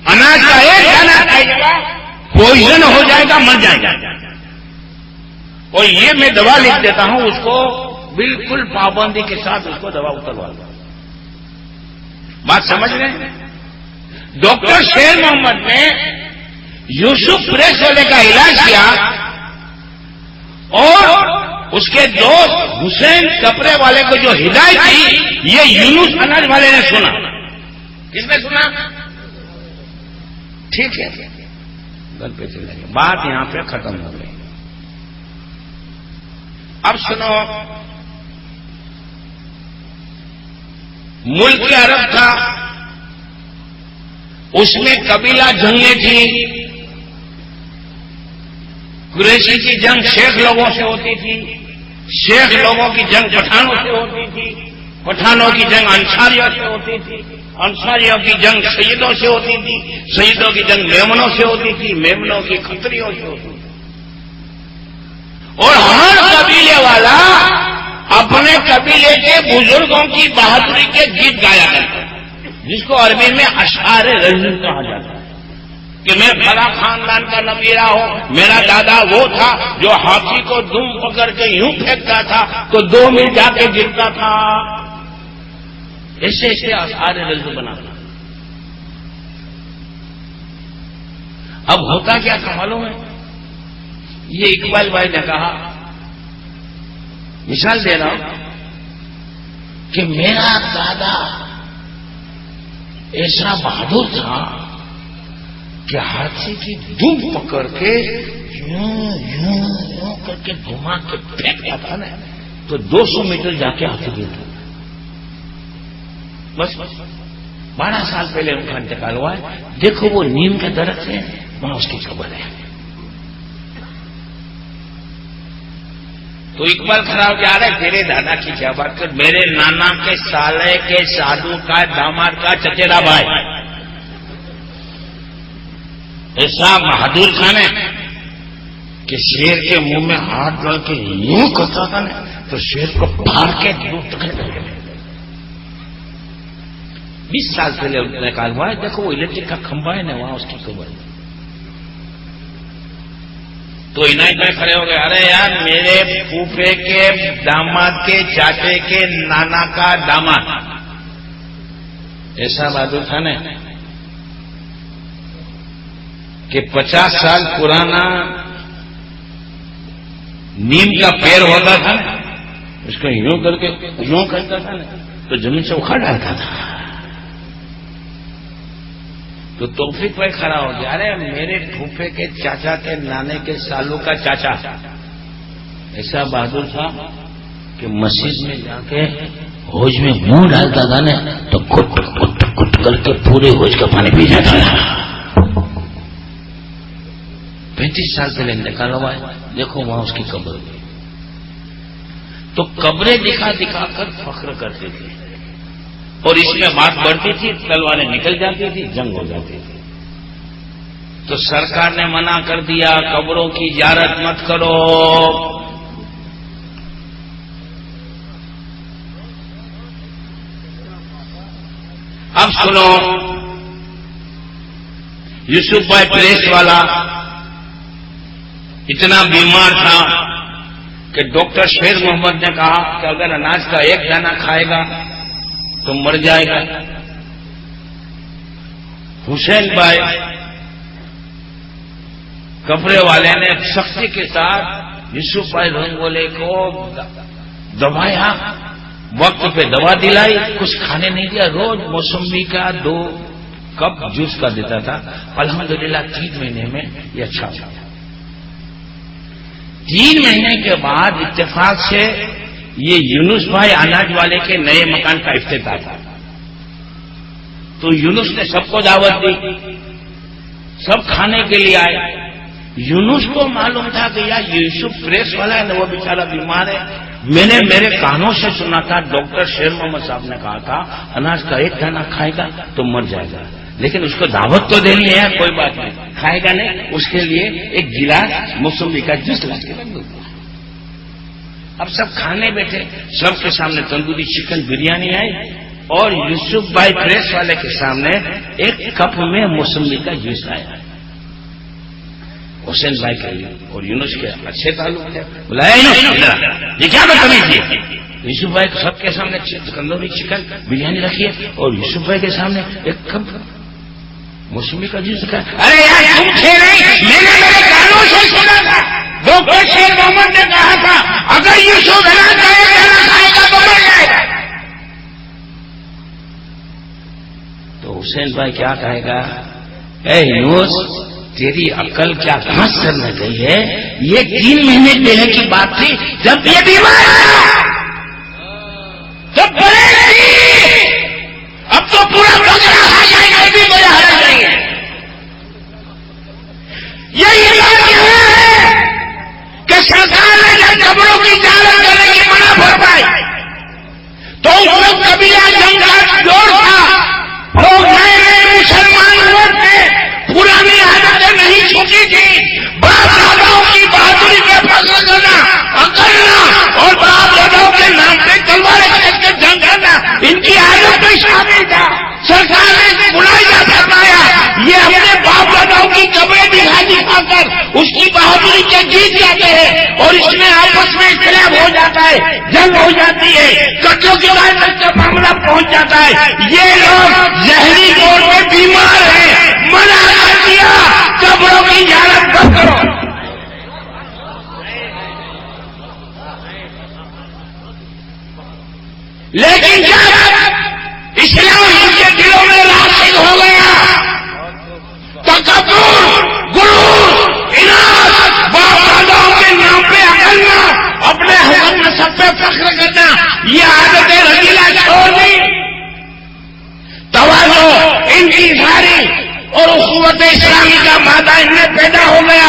اناج کا ایک دانہ کھائے گا پوائزن ہو جائے گا، مر جائے گا. اور یہ میں دوا لکھ دیتا ہوں، اس کو بالکل پابندی کے ساتھ اس کو دوا اتروا دو. بات سمجھ رہے ہیں؟ ڈاکٹر شیر محمد نے یوسف پریس والے کا علاج کیا اور اس کے دوست حسین کپڑے والے کو جو ہدایت دی یہ یونس اناج والے نے سنا. کس نے سنا؟ ٹھیک ہے گل پہ چلے گی. بات یہاں پہ ختم ہو گئی. اب سنو، ملک عرب تھا، اس میں قبیلہ جنگیں تھیں. قریشی کی جنگ شیخ لوگوں سے ہوتی تھی، شیخ لوگوں کی جنگ پٹھانوں سے ہوتی تھی، پٹھانوں کی جنگ انصاریوں سے ہوتی تھی، انصاریوں کی جنگ سیدوں سے ہوتی تھی، سیدوں کی جنگ میمنوں سے ہوتی تھی، میمنوں کی کھتریوں سے ہوتی تھی. اور ہر قبیلے والا اپنے قبیلے کے بزرگوں کی بہادری کے گیت گایا کرتا ہے، جس کو عربی میں اشعار رجل کہا جاتا ہے. کہ میں فلاں خاندان کا نبیرہ ہوں، میرا دادا وہ تھا جو ہاتھی کو دم پکڑ کے یوں پھینکتا تھا تو 2 میل جا کے گرتا تھا. ایسے ایسے اشعار رجل بنانا. اب ہوتا کیا تھا معلوم ہے؟ یہ اقبال بھائی نے کہا، مثال دے رہا ہوں کہ میرا دادا ایسا بہادر تھا کہ ہاتھی کی دم پکڑ کے یوں یوں یوں کر کے گھما کے پھینکتا تھا نا تو 200 میٹر جا کے ہاتھی گرتا تھا. بس 12 سال پہلے ان کا انتقال ہوا ہے. دیکھو وہ نیم کا درخت ہے وہاں اس کی قبر ہے. تو اقبال کھڑا ہو کے آ رہا ہے تیرے دادا کی کیا بات کر, میرے نانا کے سالے کے سادھو کا داماد کا چچیرا بھائی ایسا بہادر تھا نا کہ شیر کے منہ میں ہاتھ ڈال کے یوں کرتا تھا نا تو شیر کو پھاڑ کے دور تک نکل گئے. 20 سال پہلے انتقال ہوا ہے. دیکھو وہ الیکٹرک کا کھمبا ہے نا وہاں اس کی قبر. تو عنایت بھائی کھڑے ہو گئے, ارے یار میرے پھوپھے کے داماد کے چاچے کے نانا کا داماد ایسا بہادر تھا نا کہ 50 سال پرانا نیم کا پیڑ ہوتا تھا نا اس کو یوں کر کے یوں کرتا تھا نا تو زمین سے اکھاڑ ڈالتا تھا. تو توفیق بھائی کھڑا ہو گیا, ارے میرے پھوپھے کے چاچا کے نانے کے سالوں کا چاچا ایسا بہادر تھا کہ مسجد میں جا کے ہوج میں منہ ڈالتا تھا نا تو کٹ کٹ کٹ کر کے پورے ہوج کا پانی پی جاتا تھا. 35 سال پہلے انتقال ہوا ہے. دیکھو وہاں اس کی قبر. تو قبریں دکھا دکھا کر فخر کرتے تھے اور اس میں بات بڑھتی تھی, تلواریں نکل جاتی تھی, جنگ ہو جاتی تھی. تو سرکار نے منع کر دیا قبروں کی زیارت مت کرو. اب سنو, یوسف بھائی پریس والا اتنا بیمار تھا کہ ڈاکٹر شیر محمد نے کہا کہ اگر اناج کا ایک دانہ کھائے گا تو مر جائے گا. حسین بھائی کپڑے والے نے سختی کے ساتھ یوسف بھائی رنگولے کو دبایا, وقت پہ دوا دلائی, کچھ کھانے نہیں دیا. روز موسمی کا 2 کپ جوس کا دیتا تھا. الحمدللہ 3 مہینے میں یہ اچھا ہوا. 3 مہینے کے بعد اتفاق سے یہ یونس بھائی اناج والے کے نئے مکان کا افتتاح تھا. تو یونس نے سب کو دعوت دی, سب کھانے کے لیے آئے. یونس کو معلوم تھا کہ یار یوسف پریس والا ہے نا وہ بیچارہ بیمار ہے. میں نے میرے کانوں سے سنا تھا ڈاکٹر شیر محمد صاحب نے کہا تھا اناج کا ایک دانہ کھائے گا تو مر جائے گا, لیکن اس کو دعوت تو دینی ہے, کوئی بات نہیں, کھائے گا نہیں, اس کے لیے ایک گلاس موسمی کا جوس لا کے رکھ دوں. اب سب کھانے بیٹھے, سب کے سامنے تندوری چکن بریانی آئی اور یوسف بھائی پریس والے کے سامنے ایک کپ میں موسمی کا جوس آیا. حسین بھائی کے لیے اور یونس کے اچھے تعلق تھے. بلایا یہ کیا بدتمیزی ہے. یوسف بھائی سب کے سامنے تندوری چکن بریانی رکھی ہے اور یوسف بھائی کے سامنے ایک کپ موسمی کا جوس رکھا. ارے یار تم تھے نہیں, میں نے میرے کانوں سے سنا تھا. ڈاکٹر شیر محمد نے کہا تھا اگر یوسف کھائے گا تو مر جائے گا. تو حسین بھائی کیا کہے گا, اے یونس تیری عقل کیا گھاس کرنے گئی ہے. یہ 3 مہینے پہلے کی بات تھی جب یہ بیمار تھا, جب بڑے تھی. اب تو پورا بکرا کھا جائے گا, بھی مجھے حرج نہیں ہے. یہی بات ہے کہ سرکار نے جب قبروں کی زیارت کرنے کی منع فرمائی تو اس وقت قبیلہ جنگ کا دور تھا. لوگ نئے نئے مسلمان ہوئے تھے, پرانی عادتیں نہیں چھوٹی تھی. باپ داداؤں کی بہادری پہ فخر کرنا, اکڑنا اور باپ داداؤں کے نام پہ تلواریں کھینچ کے جنگ کرنا ان کی عادت میں شامل تھا. سرکار نے بلائی جا فرمایا یہ اپنے باپ داداؤں کی قبریں دکھا کر اس کی بہادری کے گیت جاتے ہیں اور اس میں آپس میں اختلاف ہو جاتا ہے, جنگ ہو جاتی ہے, کٹوں کی بات کا معاملہ پہنچ جاتا ہے. یہ لوگ ذہنی طور پہ بیمار ہیں, منع کر دیا قبروں کی زیارت مت کرو. لیکن کیا اسلام ان کے دلوں میں راسخ فخر کرنا، یہ عادتیں رذیلہ چھوڑ دی، تواضع، انکساری اور اخوت اسلامی کا مادہ ان میں پیدا ہو گیا،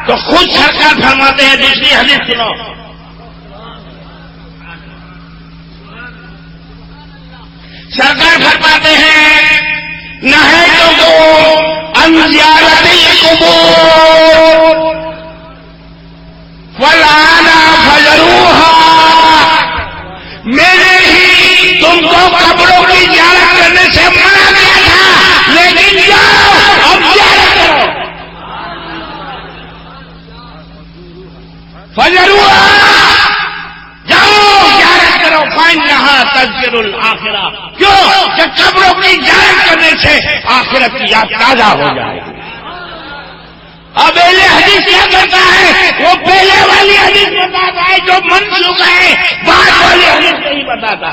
تو خود سرکار فرماتے ہیں، دوسری حدیث سنو، سرکار فرماتے ہیں نہیتکم عن زیارت القبور والآن فزروها، میں نے ہی تم کو قبروں کی زیارت کرنے سے منع کیا تھا، لیکن جاؤ اب زیارت کرو، فزروها، جاؤ زیارت کرو، فإنها تذکر الآخرہ، کیوں کہ قبروں کی زیارت کرنے سے آخرت کی یاد تازہ ہو جائے گی۔ اب اہل حدیث کیا کرتا ہے؟ وہ پہلے والی حدیث بتاتا ہے جو منسوخ ہے، بعد والی حدیث نہیں بتاتا۔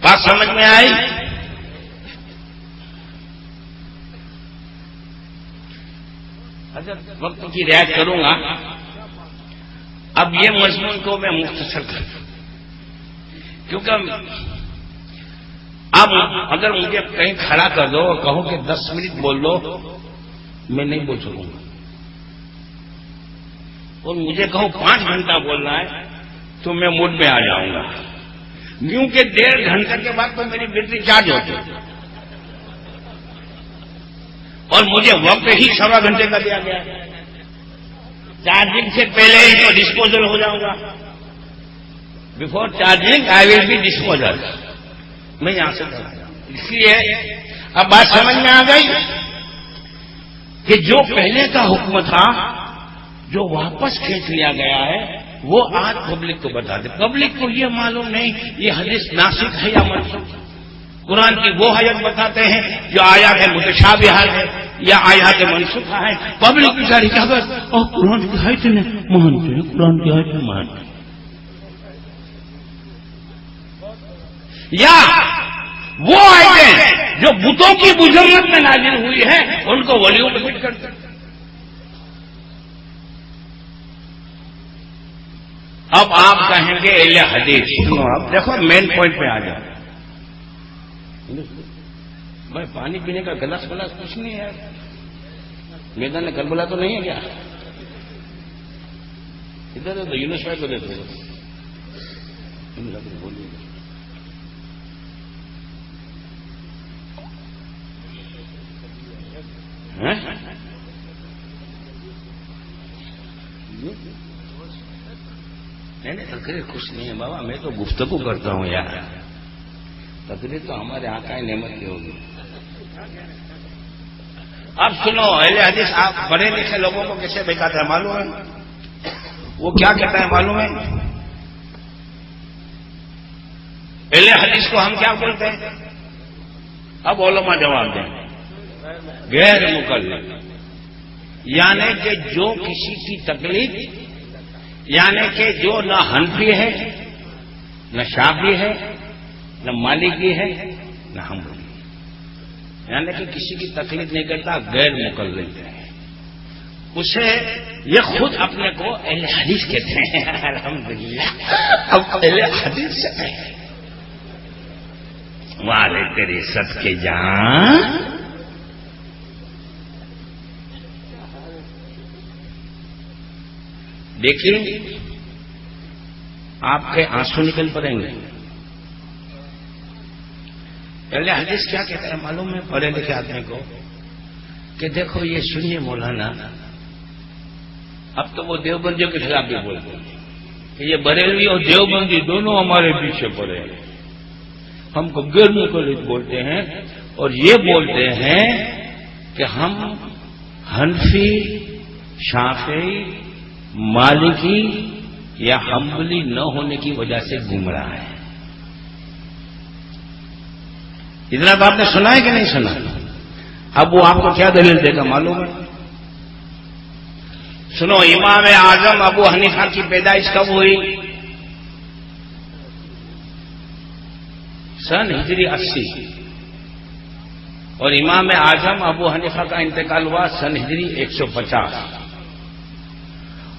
بات سمجھ میں آئی؟ حضرت وقت کی رعایت کروں گا، اب یہ مضمون کو میں مختصر کروں، کیونکہ اب اگر مجھے کہیں کھڑا کر دو اور کہو کہ 10 منٹ بول دو، میں نہیں بول سکوں گا، اور مجھے کہو 5 گھنٹہ بولنا ہے تو میں موڈ میں آ جاؤں گا، کیونکہ 1.5 گھنٹے کے بعد تو میری بیٹری چارج ہوتی ہے، اور مجھے وقت ہی 1.25 گھنٹے کا دیا گیا ہے، چارجنگ سے پہلے ہی تو ڈسپوزل ہو جاؤں گا، before charging I will be disposal, میں یہاں سے کروں گا۔ اس لیے اب بات سمجھ میں آ گئی کہ جو پہلے کا حکم تھا جو واپس کھینچ لیا گیا ہے وہ آج پبلک کو بتا دے، پبلک کو یہ معلوم نہیں یہ حدیث ناسخ ہے یا منسوخ۔ قرآن کی وہ آیت بتاتے ہیں جو آیات متشابہہ ہے یا آیات منسوخہ ہے، پبلک بیچاری کیا کرے، اور قرآن کی آیت نے مانتے ہیں، قرآن کی آیت نے مانتے ہیں، یا وہ آیتیں جو بتوں کی بزرگت میں نازل ہوئی ہے ان کو ولیوں پہ فٹ کرتے ہیں۔ اب آپ کہیں گے اہل حدیث، سنو اب دیکھو مین پوائنٹ پہ آ جاؤ، بھائی پانی پینے کا گلاس کچھ نہیں ہے، میدان نے کربلا تو نہیں ہے کیا؟ ادھر تو یونس بھائی کو دیتے بولیے، نہیں تقریر کچھ نہیں ہے بابا، میں تو گفتگو کرتا ہوں یار، تقریر تو ہمارے آقا نعمت کی ہوگی۔ اب سنو اہل حدیث، آپ پڑھے لکھے لوگوں کو کیسے بتاتے ہیں معلوم ہے؟ وہ کیا کہتا ہے معلوم ہے؟ اہل حدیث کو ہم کیا بولتے ہیں؟ اب علماء جواب دیں، غیر مقلد، یعنی کہ جو کسی کی تقلید، یعنی کہ جو نہ حنفی ہے نہ شافعی ہے نہ مالکی ہے نہ حنبلی، یعنی کہ کسی کی تقلید نہیں کرتا، غیر مقلد ہے، اسے یہ خود اپنے کو اہل حدیث کہتے ہیں۔ الحمدللہ اب اہل حدیث سے والے تیرے صدقے جان، دیکھیں آپ کے آنسو نکل پڑیں گے۔ پہلے حدیث کیا کہتا ہے معلوم ہے پڑھے لکھے آدمی کو کہ دیکھو یہ سنیے مولانا، اب تو وہ دیوبندیوں کے خلاف بھی بولتے ہیں کہ یہ بریلوی اور دیوبندی دونوں ہمارے پیچھے پڑے ہیں، ہم کو غیر مقلد بولتے ہیں، اور یہ بولتے ہیں کہ ہم حنفی، شافعی، مالکی یا حنبلی نہ ہونے کی وجہ سے گمراہ ہے۔ اتنا تو آپ نے سنا ہے کہ نہیں سنا؟ اب وہ آپ کو کیا دلیل دے گا معلوم ہے؟ سنو، امام اعظم ابو حنیفہ کی پیدائش کب ہوئی؟ سن ہجری 80، اور امام اعظم ابو حنیفہ کا انتقال ہوا سن ہجری 150،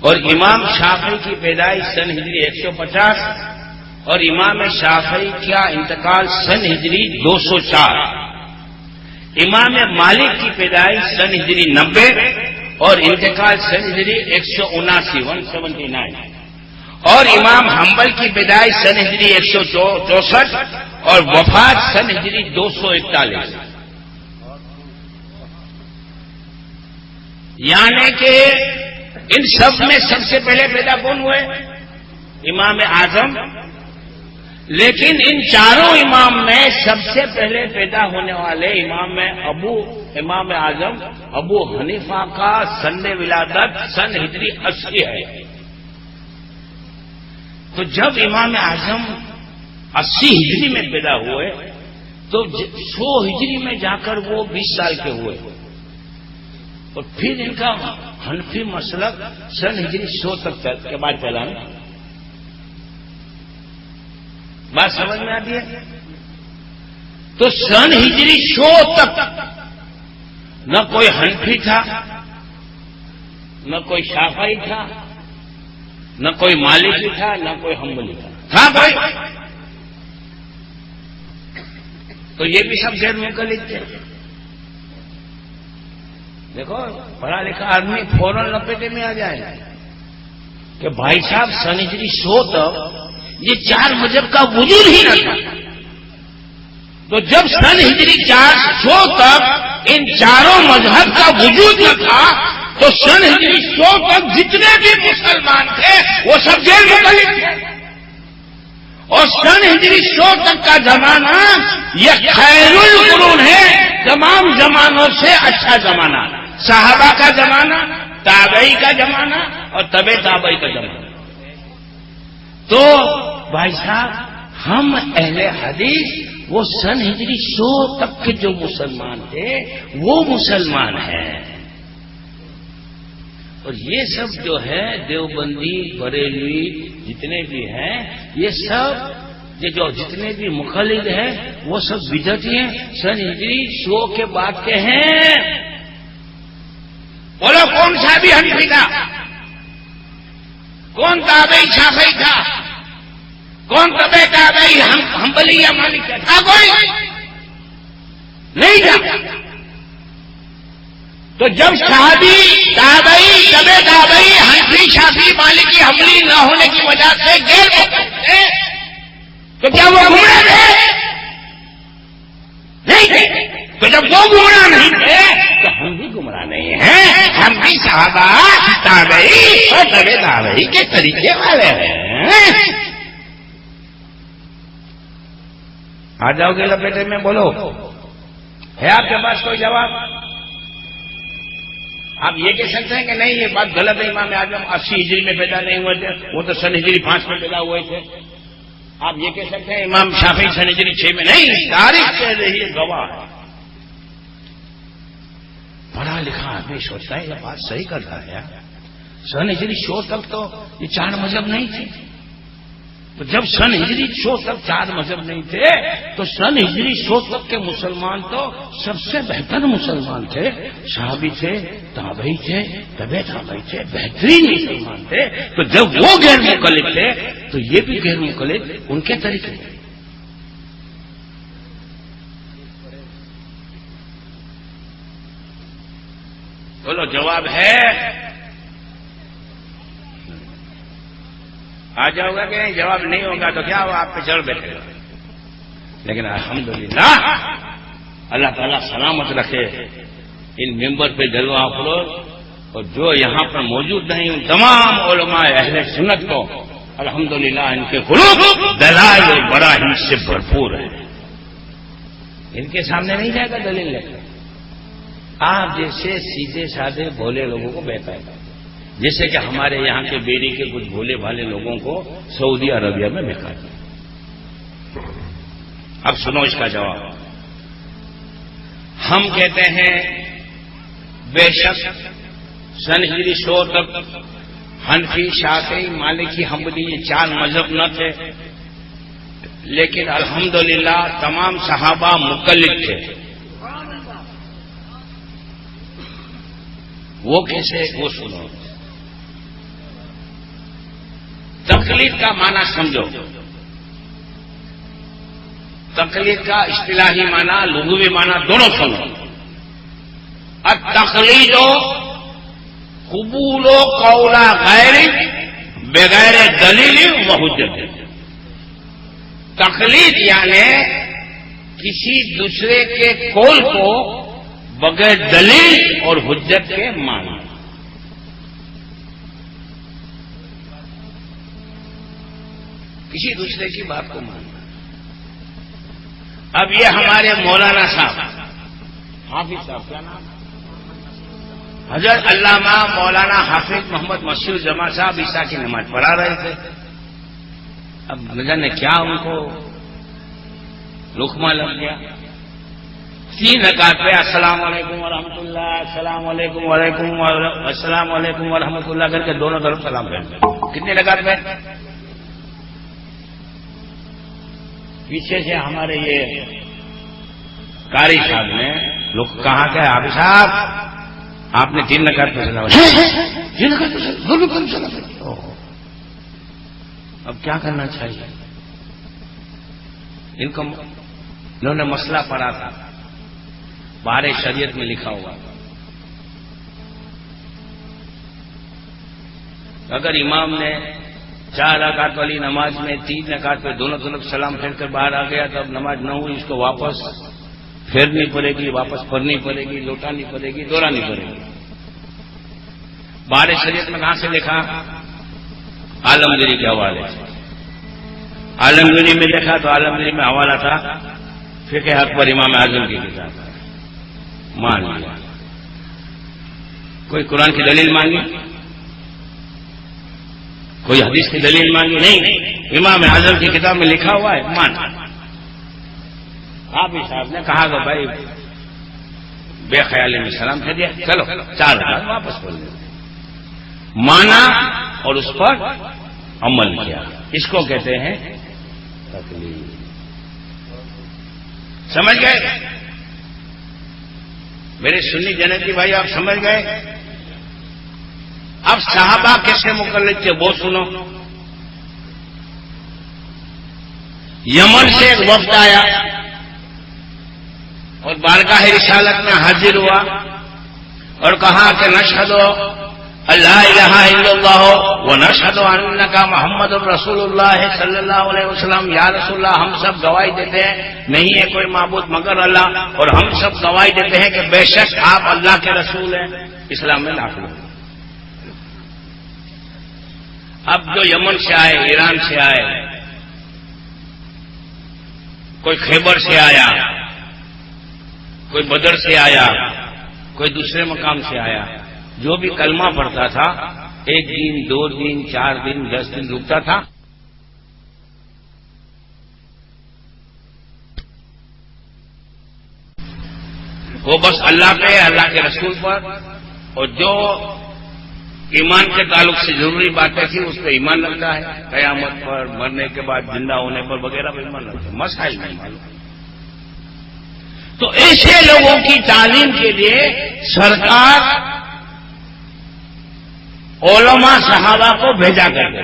اور امام شافعی کی پیدائش سن ہجری 150 اور امام شافعی کا انتقال سن ہجری 204. امام مالک کی پیدائش سن ہجری 90 اور انتقال سن ہجری 179 اور امام حنبل کی پیدائش سن ہجری 164 اور وفات سن ہجری 241. یعنی کہ ان سب میں سب سے پہلے پیدا کون ہوئے؟ امام اعظم. لیکن ان چاروں امام میں سب سے پہلے پیدا ہونے والے امام اعظم ابو حنیفہ کا سن ولادت سن ہجری 80 ہے. تو جب امام اعظم 80 ہجری میں پیدا ہوئے تو 100 ہجری میں جا کر وہ 20 سال کے ہوئے اور پھر ان کا حنفی مسلک سن ہجری 100 تک کے بعد پھیلا. بات سمجھ میں آتی ہے؟ تو سن ہجری 100 تک نہ کوئی حنفی تھا، نہ کوئی شافعی تھا، نہ کوئی مالکی تھا، نہ کوئی حنبلی تھا کوئی؟ تو یہ بھی سب غیر مقلد تھے. دیکھو پڑھا لکھا آدمی فوراً لپیٹے میں آ جائے کہ بھائی صاحب سن ہجری 100 تک یہ 4 مذہب کا وجود ہی نہ تھا. تو جب سن ہجری 400 تک ان چاروں مذہب کا وجود نہ تھا تو سن ہجری 100 تک جتنے بھی مسلمان تھے وہ سب غیر مقلد تھے. اور سن ہجری 100 تک کا زمانہ یہ خیر القرون ہے، تمام زمانوں سے اچھا زمانہ. صحابہ کا زمانہ، تابعی کا زمانہ اور تبع تابعی کا زمانہ. تو بھائی صاحب ہم اہل حدیث وہ سن ہجری 100 تک کے جو مسلمان تھے وہ مسلمان ہیں. اور یہ سب جو ہے دیوبندی بریلوی جتنے بھی ہیں یہ سب جو جتنے بھی مخالف ہیں وہ سب بدعتی ہیں، سن ہجری 100 کے بعد کے ہیں. بولو کون سا بھی حنفی تھا؟ کون تابعی شافعی تھا؟ کون تبع تابعی حنبلی یا مالکی تھا؟ کوئی نہیں تھا. تو جب صحابی تابعی تبع تابعی حنفی شافعی مالکی حنبلی نہ ہونے کی وجہ سے غیر مقلد تھے تو کیا وہ گمراہ تھے؟ نہیں تھے. تو جب وہ گمراہ نہیں تھے تو ہم بھی گمراہ نہیں ہیں، ہم بھی صحابہ تابعی اور تبع تابعی کے طریقے والے ہیں. آ جاؤ گے لپیٹے میں؟ بولو ہے آپ کے پاس کوئی جواب؟ آپ یہ کہہ سکتے ہیں کہ نہیں یہ بات غلط ہے، امام اعظم 80 ہجری میں پیدا نہیں ہوئے تھے، وہ تو سن ہجری 5 میں پیدا ہوئے تھے. آپ یہ کہہ سکتے ہیں امام شافعی سن ہجری 6 میں. نہیں، تاریخ کہہ رہی ہے، گواہ ہے. پڑھا لکھا آدمی سوچتا ہے یہ بات صحیح کر رہا ہے. سن ہجری 100 تک تو یہ 4 مذہب نہیں تھے. تو جب سن ہجری 100 تک 4 مذہب نہیں تھے تو سن ہجری 100 تک کے مسلمان تو سب سے بہتر مسلمان تھے. صحابی تھے، تابعی تھے، تبع تابعی تھے، بہترین مسلمان تھے. تو جب وہ غیر مقلد تھے تو یہ بھی غیر مقلد ان کے طریقے تھے. بولو جواب ہے؟ آ جاؤ گا کہ جواب نہیں ہوگا تو کیا ہوا، آپ پہ چڑھ بیٹھے گا. لیکن الحمدللہ اللہ تعالیٰ سلامت رکھے ان ممبر پہ جلوہ افروز اور جو یہاں پر موجود نہیں ان تمام علماء اہل سنت کو الحمدللہ ان کے قلوب دلائل اور براہین سے بھرپور ہے. ان کے سامنے نہیں جائے گا دلیل لے کر. آپ جیسے سیدھے سادے بھولے لوگوں کو بہتر ہے، جیسے کہ ہمارے یہاں کے بیری کے کچھ بھولے بھالے لوگوں کو سعودی عربیہ میں بہکا دیا. اب سنو اس کا جواب. ہم کہتے ہیں بے شک سن ہجری 100 تک حنفی شافعی مالکی حنبلی یہ 4 مذہب نہ تھے، لیکن الحمدللہ تمام صحابہ مقلد تھے. وہ کیسے؟ وہ سنو. تقلید کا معنی سمجھو. تقلید کا اصطلاحی معنی، لغوی معنی دونوں سمجھو. التقلید قبول قول غیر بغیر دلیل و حجت. تقلید یعنی کسی دوسرے کے قول کو بغیر دلیل اور حجت کے ماننا. کسی دوسرے کی بات کو ماننا. اب یہ ہمارے مولانا صاحب، حافظ صاحب کیا نام، حضرت علامہ مولانا حافظ محمد مسعود جمع صاحب عیسیٰ کی نماز پڑھا رہے تھے. اب نظر نے کیا ان کو لقمہ لگ گیا. 3 رکعت پہ السلام علیکم ورحمۃ اللہ، السلام علیکم وعلیکم السلام علیکم ورحمۃ اللہ کر کے دونوں طرف سلام پھیرتے. کتنے رکعت پہ؟ پیچھے سے ہمارے یہ قاری صاحب نے لوگ کہا کہ حافظ صاحب آپ نے 3 رکعت پہ سلام. اب کیا کرنا چاہیے؟ انہوں نے مسئلہ پڑھا تھا، بارے شریعت میں لکھا ہوا اگر امام نے 4 رکعت والی نماز میں 3 رکعت پہ دونوں طرف سلام پھیر کر باہر آ گیا تو اب نماز نہ ہوئی، اس کو واپس پھیرنی پڑے گی، واپس پڑھنی پڑے گی، لوٹانی پڑے گی، دہرانی پڑے گی. بارے شریعت میں کہاں سے لکھا؟ عالمگیری کے حوالے سے. عالمگیری میں دیکھا تو عالمگیری میں حوالہ تھا فقہ اکبر امام اعظم کی کتاب. مان لیا. کوئی قرآن کی دلیل مانگی، کوئی حدیث کی دلیل مانگی نہیں، امام اعظم کی کتاب میں لکھا ہوا ہے، مان. حافظ صاحب نے کہا کہ بھائی بے خیالی میں سلام کہہ دیا، چلو 4 رکعت واپس پڑھ لیں. مانا اور اس پر عمل کیا، اس کو کہتے ہیں تقلید. سمجھ گئے میرے سنی جنتی بھائی؟ آپ سمجھ گئے؟ اب صحابہ کیسے مقلد تھے وہ سنو. یمن سے ایک وفد آیا اور بارگاہ رسالت میں حاضر ہوا اور کہا کہ نشہد اللہ الہ الا اللہ ونشہد انک محمد رسول اللہ صلی اللہ علیہ وسلم. یا رسول اللہ، ہم سب گواہی دیتے ہیں نہیں ہے کوئی معبود مگر اللہ، اور ہم سب گواہی دیتے ہیں کہ بے شک آپ اللہ کے رسول ہیں. اسلام میں داخل ہو. اب جو یمن سے آئے، ایران سے آئے، کوئی خیبر سے آیا، کوئی بدر سے آیا، کوئی دوسرے مقام سے آیا، جو بھی کلمہ پڑھتا تھا 1 دن 2 دن 4 دن 10 دن رکتا تھا. وہ بس اللہ پہ، اللہ کے رسول پر، اور جو ایمان کے تعلق سے ضروری باتیں تھی اس پہ ایمان لگتا ہے. قیامت پر، مرنے کے بعد زندہ ہونے پر وغیرہ پہ ایمان لگتا ہے. مسائل نہیں معلوم. تو ایسے لوگوں کی تعلیم کے لیے سرکار علماء صحابہ کو بھیجا کرتے.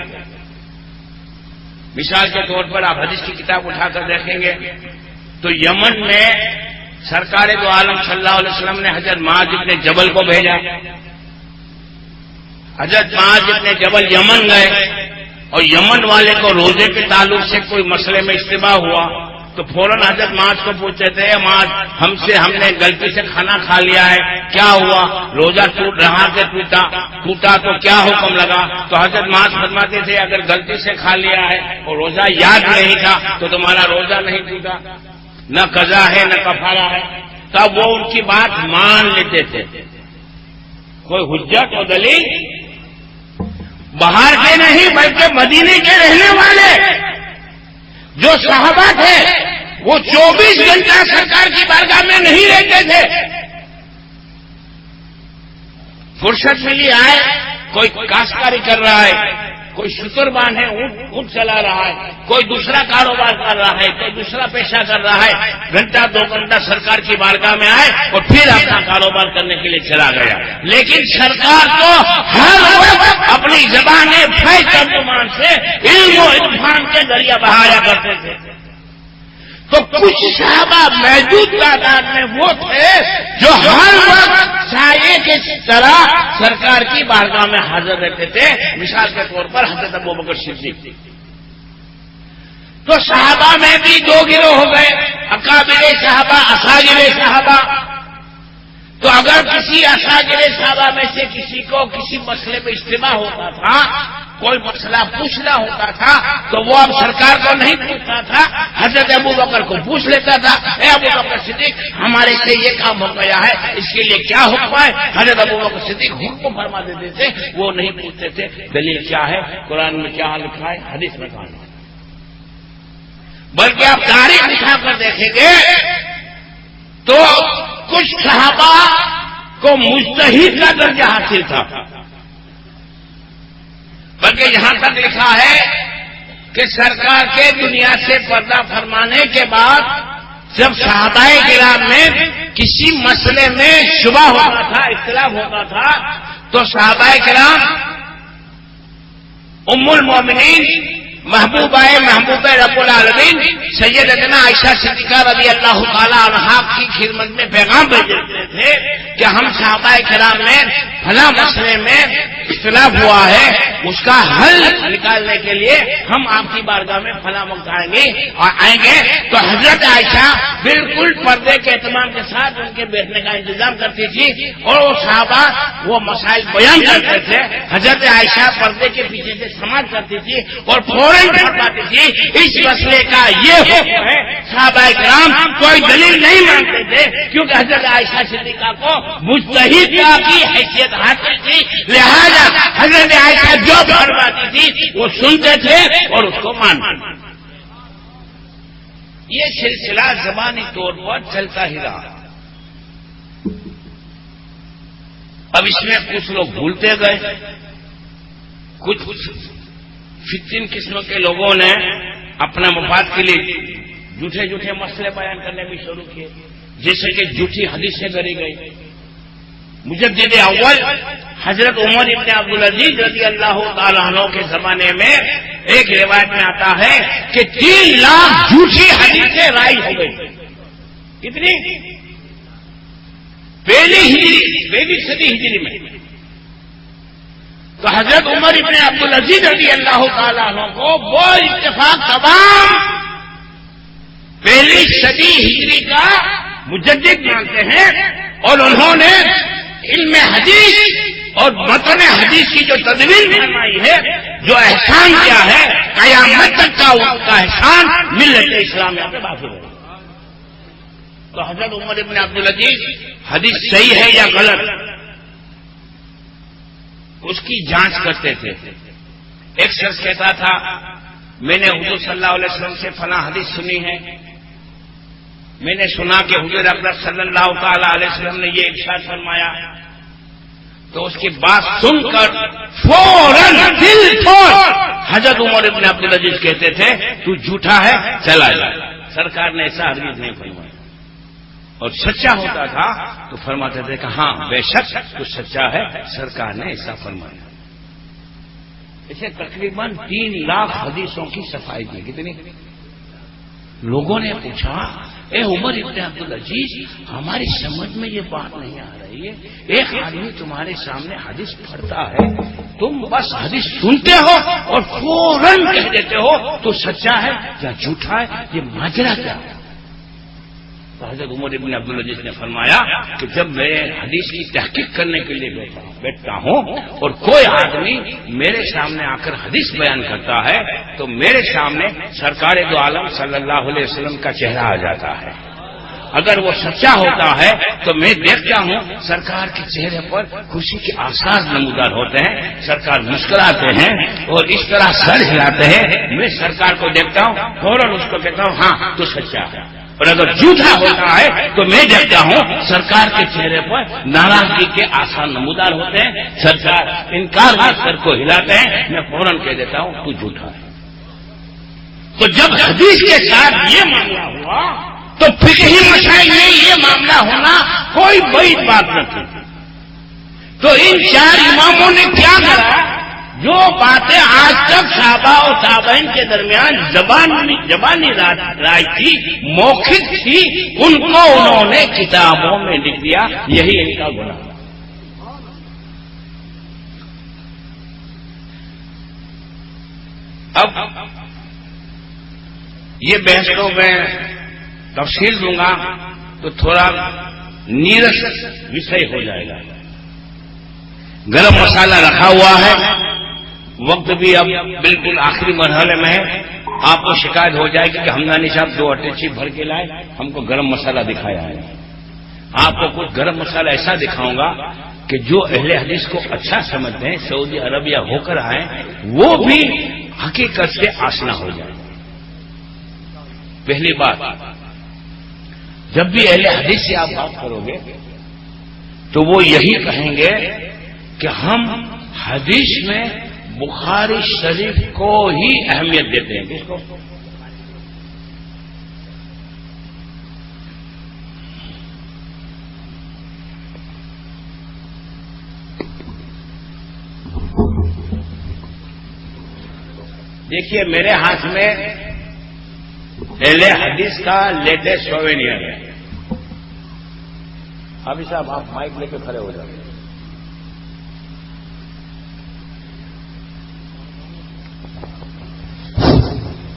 مثال کے طور پر آپ حدیث کی کتاب اٹھا کر دیکھیں گے تو یمن میں سرکار دو عالم صلی اللہ علیہ وسلم نے حضرت معاذ ابن جبل کو بھیجا. حضرت معاذ ابن جبل یمن گئے اور یمن والے کو روزے کے تعلق سے کوئی مسئلے میں اشتباہ ہوا تو فوراً حضرت معاذ کو پوچھتے تھے، معاذ ہم نے غلطی سے کھانا کھا لیا ہے، کیا ہوا؟ روزہ ٹوٹ رہا کہ ٹوٹا تو کیا حکم لگا؟ تو حضرت معاذ فرماتے تھے اگر غلطی سے کھا لیا ہے اور روزہ یاد نہیں تھا تو تمہارا روزہ نہیں ٹوٹا، نہ قضا ہے نہ کفارہ ہے. تب وہ ان کی بات مان لیتے تھے. کوئی حجت و دلیل باہر کے نہیں بلکہ مدینے کے رہنے والے جو صحابہ تھے وہ 24 گھنٹہ سرکار کی بارگاہ میں نہیں رہتے تھے. فرصت ملی آئے، کوئی کاشتکاری کر رہا ہے، کوئی شتربان ہے اونٹ چلا رہا ہے، کوئی دوسرا کاروبار کر رہا ہے، کوئی دوسرا پیشہ کر رہا ہے، گھنٹہ 2 گھنٹہ سرکار کی بارگاہ میں آئے اور پھر اپنا کاروبار کرنے کے لیے چلا گیا. لیکن سرکار کو ہر وقت اپنی زبان فیض ترجمان سے علم و عرفان کے ذریعہ بہایا کرتے تھے. تو کچھ صحابہ موجود تعداد میں وہ تھے جو ہر وقت سایے کی طرح سرکار کی بارگاہ میں حاضر رہتے تھے. مثال کے طور پر حضرت ابوبکر صدیق. تو صحابہ میں بھی دو گروہ ہو گئے, اکابر صحابہ, اساغر صحابہ. تو اگر کسی اساغر صحابہ میں سے کسی کو کسی مسئلے میں اجتماع ہوتا تھا, کوئی مسئلہ پوچھنا ہوتا تھا, تو وہ اب سرکار کو نہیں پوچھتا تھا, حضرت ابوبکر کو پوچھ لیتا تھا, اے ابوبکر صدیق ہمارے سے یہ کام ہو گیا ہے, اس کے لیے کیا حکم ہے؟ حضرت ابوبکر صدیق حکم فرما دیتے تھے. وہ نہیں پوچھتے تھے دلیل کیا ہے, قرآن میں کیا لکھا ہے, حدیث میں کہا ہے. بلکہ آپ تاریخ دکھا کر دیکھیں گے تو کچھ صحابہ کو مجتہد کا درجہ حاصل تھا. بلکہ یہاں تک لکھا ہے کہ سرکار کے دنیا سے پردہ فرمانے کے بعد جب صحابہ کرام میں کسی مسئلے میں شبہ ہوتا تھا, اختلاف ہوتا تھا, تو صحابہ کرام ام المومنین محبوبہ رب العالمین سیدتنا عائشہ صدیقہ رضی اللہ تعالی عنہا کی خدمت میں پیغام بھیجتے تھے کہ ہم صحابہ کرام میں فلاں مسئلے میں اختلاف ہوا ہے, اس کا حل نکالنے کے لیے ہم آپ کی بارگاہ میں فلاں وقت آئیں گے. تو حضرت عائشہ بالکل پردے کے اہتمام کے ساتھ ان کے بیٹھنے کا انتظام کرتی تھی اور وہ صحابہ وہ مسائل بیان کرتے تھے. حضرت عائشہ پردے کے پیچھے سے سماعت کرتی تھی اور فوراً فرماتی تھی اس مسئلے کا یہ حکم ہے. صحابہ کرام کوئی دلیل نہیں مانتے تھے کیونکہ حضرت عائشہ صدیقہ کو مجتہد کی حیثیت حاصل تھی, لہذا حضرت عائشہ جو فرماتی تھی وہ سنتے تھے اور اس کو مانتے تھے. یہ سلسلہ زبانی طور پر چلتا ہی رہا. اب اس میں کچھ لوگ بھولتے گئے, کچھ فتن قسم کے لوگوں نے اپنے مفاد کے لیے جھوٹے جھوٹے مسئلے بیان کرنے بھی شروع کیے, جیسے کہ جھوٹی حدیثیں گڑھی گئی. مجدد اول حضرت عمر ابن عبدالعزیز رضی اللہ تعالیٰ عنہ کے زمانے میں ایک روایت میں آتا ہے کہ 3 لاکھ جھوٹی حدیثیں رائج ہو گئی. کتنی؟ پہلی صدی ہجری میں. تو حضرت عمر ابن عبدالعزیز رضی اللہ تعالیٰ عنہ کو وہ اتفاق تمام پہلی صدی ہجری کا مجدد مانتے ہیں اور انہوں نے علم حدیث اور متن حدیث کی جو تدوین فرمائی ہے, جو احسان کیا ہے, قیامت تک کا ان کا احسان ملت اسلامیہ پہ باقی ہے. تو حضرت عمر ابن عبدالعزیز حدیث صحیح ہے یا غلط اس کی جانچ کرتے تھے. ایک شخص کہتا تھا میں نے حضور صلی اللہ علیہ وسلم سے فلاں حدیث سنی ہے, میں نے سنا کہ حضور اکرم صلی اللہ تعالی علیہ وسلم نے یہ ارشاد فرمایا. تو اس کی بات سن کر فوراً دل توڑ حضرت عمر ابن عبدالعزیز کہتے تھے تو جھوٹا ہے, چلا جا. سرکار نے ایسا ہرگز نہیں فرمایا. اور سچا ہوتا تھا تو فرماتے تھے کہ ہاں بے شک تو سچا ہے, سرکار نے ایسا فرمایا. اسے تقریباً 3 لاکھ حدیثوں کی صفائی کی. کتنی؟ لوگوں نے پوچھا اے عمر ابن عبدالعزیز ہماری سمجھ میں یہ بات نہیں آ رہی ہے, ایک آدمی تمہارے سامنے حدیث پڑھتا ہے, تم بس حدیث سنتے ہو اور فوراً کہہ دیتے ہو تو سچا ہے یا جھوٹا ہے, یہ ماجرا کیا ہے؟ تو حضرت عمر ابن عبدالعزیز نے فرمایا کہ جب میں حدیث کی تحقیق کرنے کے لیے بیٹھتا ہوں اور کوئی آدمی میرے سامنے آ کر حدیث بیان کرتا ہے تو میرے سامنے سرکار دو عالم صلی اللہ علیہ وسلم کا چہرہ آ جاتا ہے. اگر وہ سچا ہوتا ہے تو میں دیکھتا ہوں سرکار کے چہرے پر خوشی کے آثار نمودار ہوتے ہیں, سرکار مسکراتے ہیں اور اس طرح سر ہلاتے ہیں. میں سرکار کو دیکھتا ہوں فوراً اس کو کہتا ہوں ہاں تو سچا ہے. اور اگر جھوٹا ہوتا ہے تو میں دیکھتا ہوں سرکار کے چہرے پر ناراضگی کے آثار نمودار ہوتے ہیں, سرکار انکار کے سر کو ہلاتے ہیں, میں فوراً کہہ دیتا ہوں تو جھوٹا ہے. تو جب حدیث کے ساتھ یہ معاملہ ہوا تو فقہی مسائل میں یہ معاملہ ہونا کوئی بڑی بات نہ تھی. تو ان 4 اماموں نے کیا کرا, جو باتیں آج تک صحابہ اور تابعین کے درمیان زبانی رائے تھی، موخر تھی، ان کو انہوں نے کتابوں میں لکھ دیا، یہی ان کا گناہ۔ اب یہ بحث کو میں تفصیل دوں گا تو تھوڑا نیرس وشے ہو جائے گا۔ گرم مسالہ رکھا ہوا ہے، وقت بھی اب بالکل آخری مرحلے میں ہے، آپ کو شکایت ہو جائے گی کہ ہمدانی صاحب 2 اٹیچی بھر کے لائے، ہم کو گرم مسالہ دکھایا ہے۔ آپ کو کچھ گرم مسالہ ایسا دکھاؤں گا کہ جو اہل حدیث کو اچھا سمجھتے ہیں، سعودی عربیہ ہو کر آئے، وہ بھی حقیقت سے آشنا ہو جائے۔ پہلی بات، جب بھی اہل حدیث سے آپ بات کرو گے تو وہ یہی کہیں گے کہ ہم حدیث میں بخاری شریف کو ہی اہمیت دیتے ہیں۔ کس کو؟ دیکھیے میرے ہاتھ میں اہل حدیث کا لیٹسٹ سووینئر ہے۔ ابھی صاحب آپ مائک لے کے کھڑے ہو جائیں۔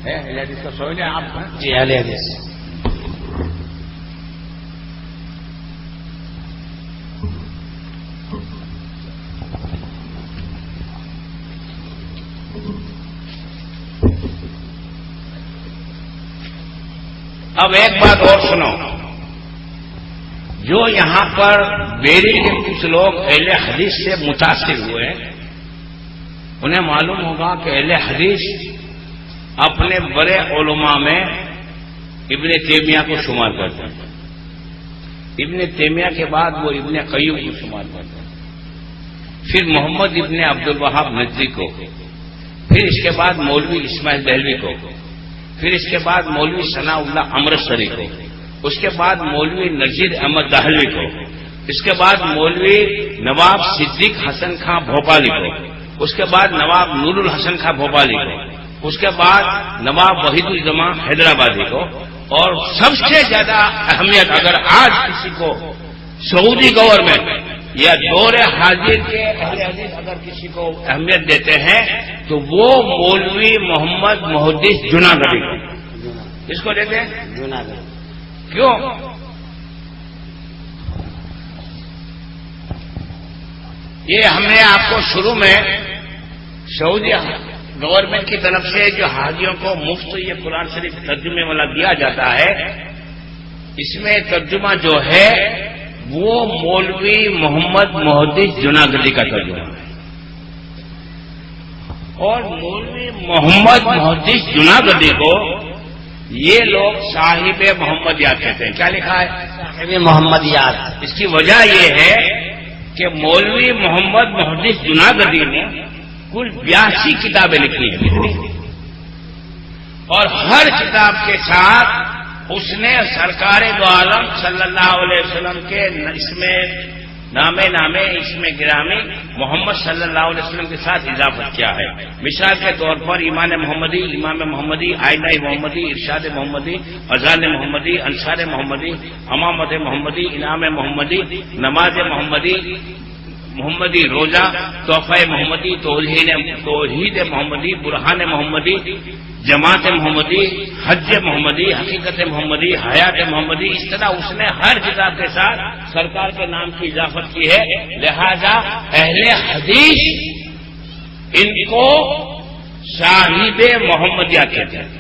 اہل حدیث کا سووینئر آپ؟ جی اہل حدیث۔ اب ایک بات اور سنو، جو یہاں پر بیری کے کچھ لوگ اہل حدیث سے متاثر ہوئے، انہیں معلوم ہوگا کہ اہل حدیث اپنے بڑے علماء میں ابن تیمیہ کو شمار کرتے ہیں، ابن تیمیہ کے بعد وہ ابن قیم کو شمار کرتے ہیں، پھر محمد ابن عبد الوہاب نجدی کو، پھر اس کے بعد مولوی اسماعیل دہلوی کو، پھر اس کے بعد مولوی ثناء اللہ امرتسری کو، اس کے بعد مولوی نذیر احمد دہلوی کو، اس کے بعد مولوی نواب صدیق حسن خان بھوپالی کو، اس کے بعد نواب نور الحسن خان بھوپالی کو، اس کے بعد نواب وحید الزمان حیدرآبادی کو، اور سب سے زیادہ اہمیت اگر آج کسی کو سعودی گورنمنٹ یا دور حاضر کے اہل حدیث اگر کسی کو اہمیت دیتے ہیں تو وہ مولوی محمد محدث جناگڑھی کو، کس کو دیتے ہیں؟ جناگڑھی۔ کیوں؟ یہ ہم نے آپ کو شروع میں سعودی گورنمنٹ کی طرف سے جو حاجیوں کو مفت یہ قرآن شریف ترجمے والا دیا جاتا ہے، اس میں ترجمہ جو ہے وہ مولوی محمد محدث جناگڑھی کا ترجمہ ہے، اور مولوی محمد محدث جناگڑھی کو یہ لوگ صاحب محمدیات کہتے ہیں۔ کیا لکھا ہے؟ صاحب محمدیات۔ اس کی وجہ یہ ہے کہ مولوی محمد محدث جناگڑھی نے کل 82 کتابیں لکھی ہیں، کتنی؟ اور ہر کتاب کے ساتھ اس نے سرکار دو عالم صلی اللہ علیہ وسلم کے اس میں نامے اس میں گرامی محمد صلی اللہ علیہ وسلم کے ساتھ اضافت کیا ہے۔ مثال کے طور پر ایمان محمدی، امام محمدی، آئینہ محمدی، ارشاد محمدی، اذان محمدی، انصار محمدی، امامت محمدی، انعام محمدی، نماز محمدی، محمدی روزہ، تحفہ محمدی، توحید محمدی، برہان محمدی، جماعت محمدی، حج محمدی، حقیقت محمدی، حیات محمدی، اس طرح اس نے ہر کتاب کے ساتھ سرکار کے نام کی اضافت کی ہے۔ لہذا اہل حدیث ان کو صاحب محمدیہ کہتے ہیں،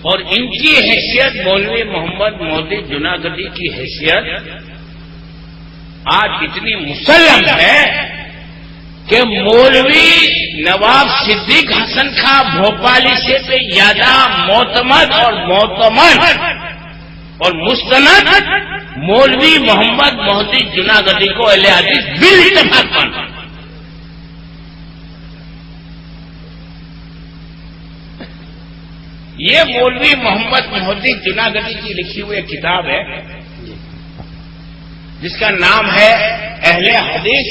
اور ان کی حیثیت مولوی محمد محدث جناگڑھی کی حیثیت آج اتنی مسلم ہے کہ مولوی نواب صدیق حسن خان بھوپالی سے زیادہ معتمد اور مستند مولوی محمد محدث جناگڑھی کو اہل حدیث بالاتفاق مانتے ہیں۔ یہ مولوی محمد محدث جناگڑھی کی لکھی ہوئی کتاب ہے جس کا نام ہے اہل حدیث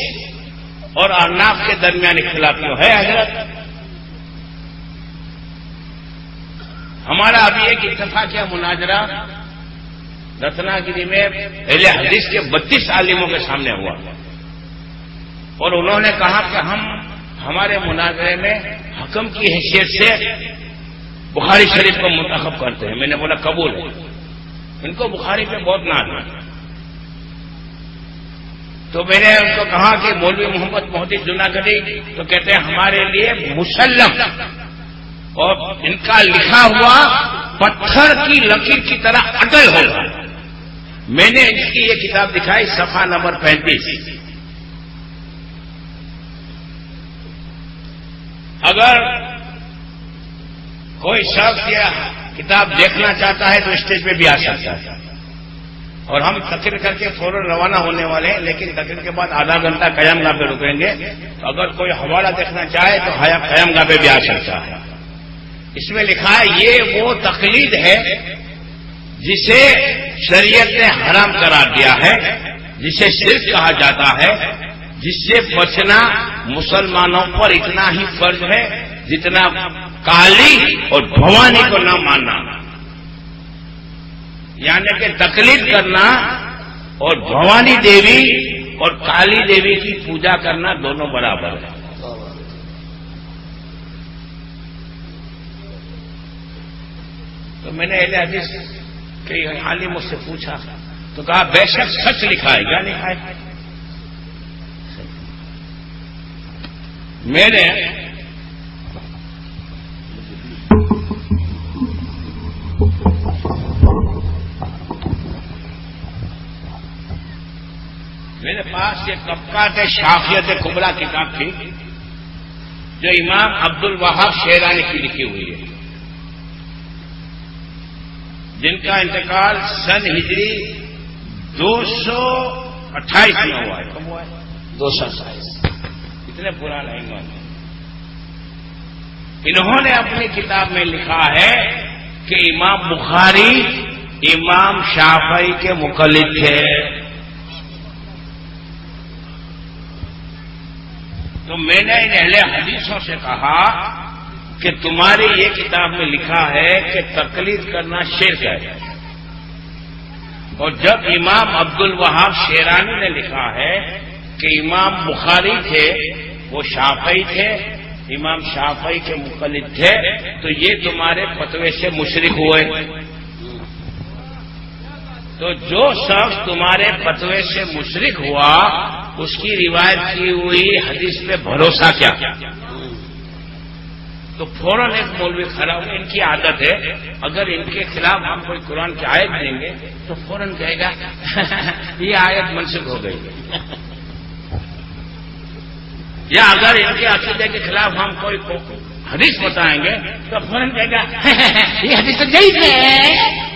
اور احناف کے درمیان اختلاف کیوں ہے حضرت؟ ہمارا ابھی ایک اتفاقیہ مناظرہ رتنا گیری میں اہل حدیث کے 32 عالموں کے سامنے ہوا اور انہوں نے کہا کہ ہم ہمارے مناظرے میں حکم کی حیثیت سے بخاری شریف کو منتخب کرتے ہیں. میں نے بولا قبول ہے. ان کو بخاری پہ بہت ناز ہے. تو میں نے ان کو کہا کہ مولوی محمد محدث جوناگڑھی تو کہتے ہیں ہمارے لیے مسلم اور ان کا لکھا ہوا پتھر کی لکیر کی طرح اٹل ہوگا. میں نے ان کی یہ کتاب دکھائی صفحہ نمبر 35. اگر کوئی شخص یہ کتاب دیکھنا چاہتا ہے تو اسٹیج پہ بھی آ سکتا ہے اور ہم تقریر کر کے فوراً روانہ ہونے والے ہیں, لیکن تقریر کے بعد آدھا گھنٹہ قیام گاہ پہ رکیں گے. تو اگر کوئی حوالہ دیکھنا چاہے تو قیام گاہ پہ بھی آ سکتا ہے. اس میں لکھا ہے یہ وہ تقلید ہے جسے شریعت نے حرام قرار دیا ہے, جسے شرک کہا جاتا ہے, جس سے بچنا مسلمانوں پر اتنا ہی فرض ہے جتنا کالی اور بھوانی کو نہ ماننا. یعنی کہ تقلید کرنا اور بھوانی دیوی اور کالی دیوی کی پوجا کرنا دونوں برابر ہے. تو میں نے اہل حدیث کے عالم مجھ سے پوچھا تو کہا بے شک سچ لکھا ہے. کیا لکھا ہے؟ میں نے میرے پاس یہ طبقات شافعیت کبریٰ کتاب تھی جو امام عبد الوہاب شیرانی کی لکھی ہوئی ہے, جن کا انتقال سن ہجری 228 میں ہوا ہے. کب ہوا ہے؟ 228. اتنے پرانا امام. انہوں نے اپنی کتاب میں لکھا ہے کہ امام بخاری امام شافعی کے مقلد تھے. تو میں نے ان اہل حدیثوں سے کہا کہ تمہاری یہ کتاب میں لکھا ہے کہ تقلید کرنا شرک ہے, اور جب امام عبد الوہاب شیرانی نے لکھا ہے کہ امام بخاری تھے وہ شافعی تھے, امام شافعی کے مقلد تھے, تو یہ تمہارے فتوے سے مشرک ہوئے. تو جو شخص تمہارے فتوے سے مشرک ہوا اس کی روایت کی ہوئی حدیث پہ بھروسہ کیا؟ تو فوراً ایک مولوی کھڑا ہوا. ان کی عادت ہے اگر ان کے خلاف ہم کوئی قرآن کی آیت دیں گے تو فوراً کہے گا یہ آیت منسوخ ہو گئی, یا اگر ان کے عقیدے کے خلاف ہم کوئی حدیث بتائیں گے تو فوراً کہے گا یہ حدیث ضعیف ہے.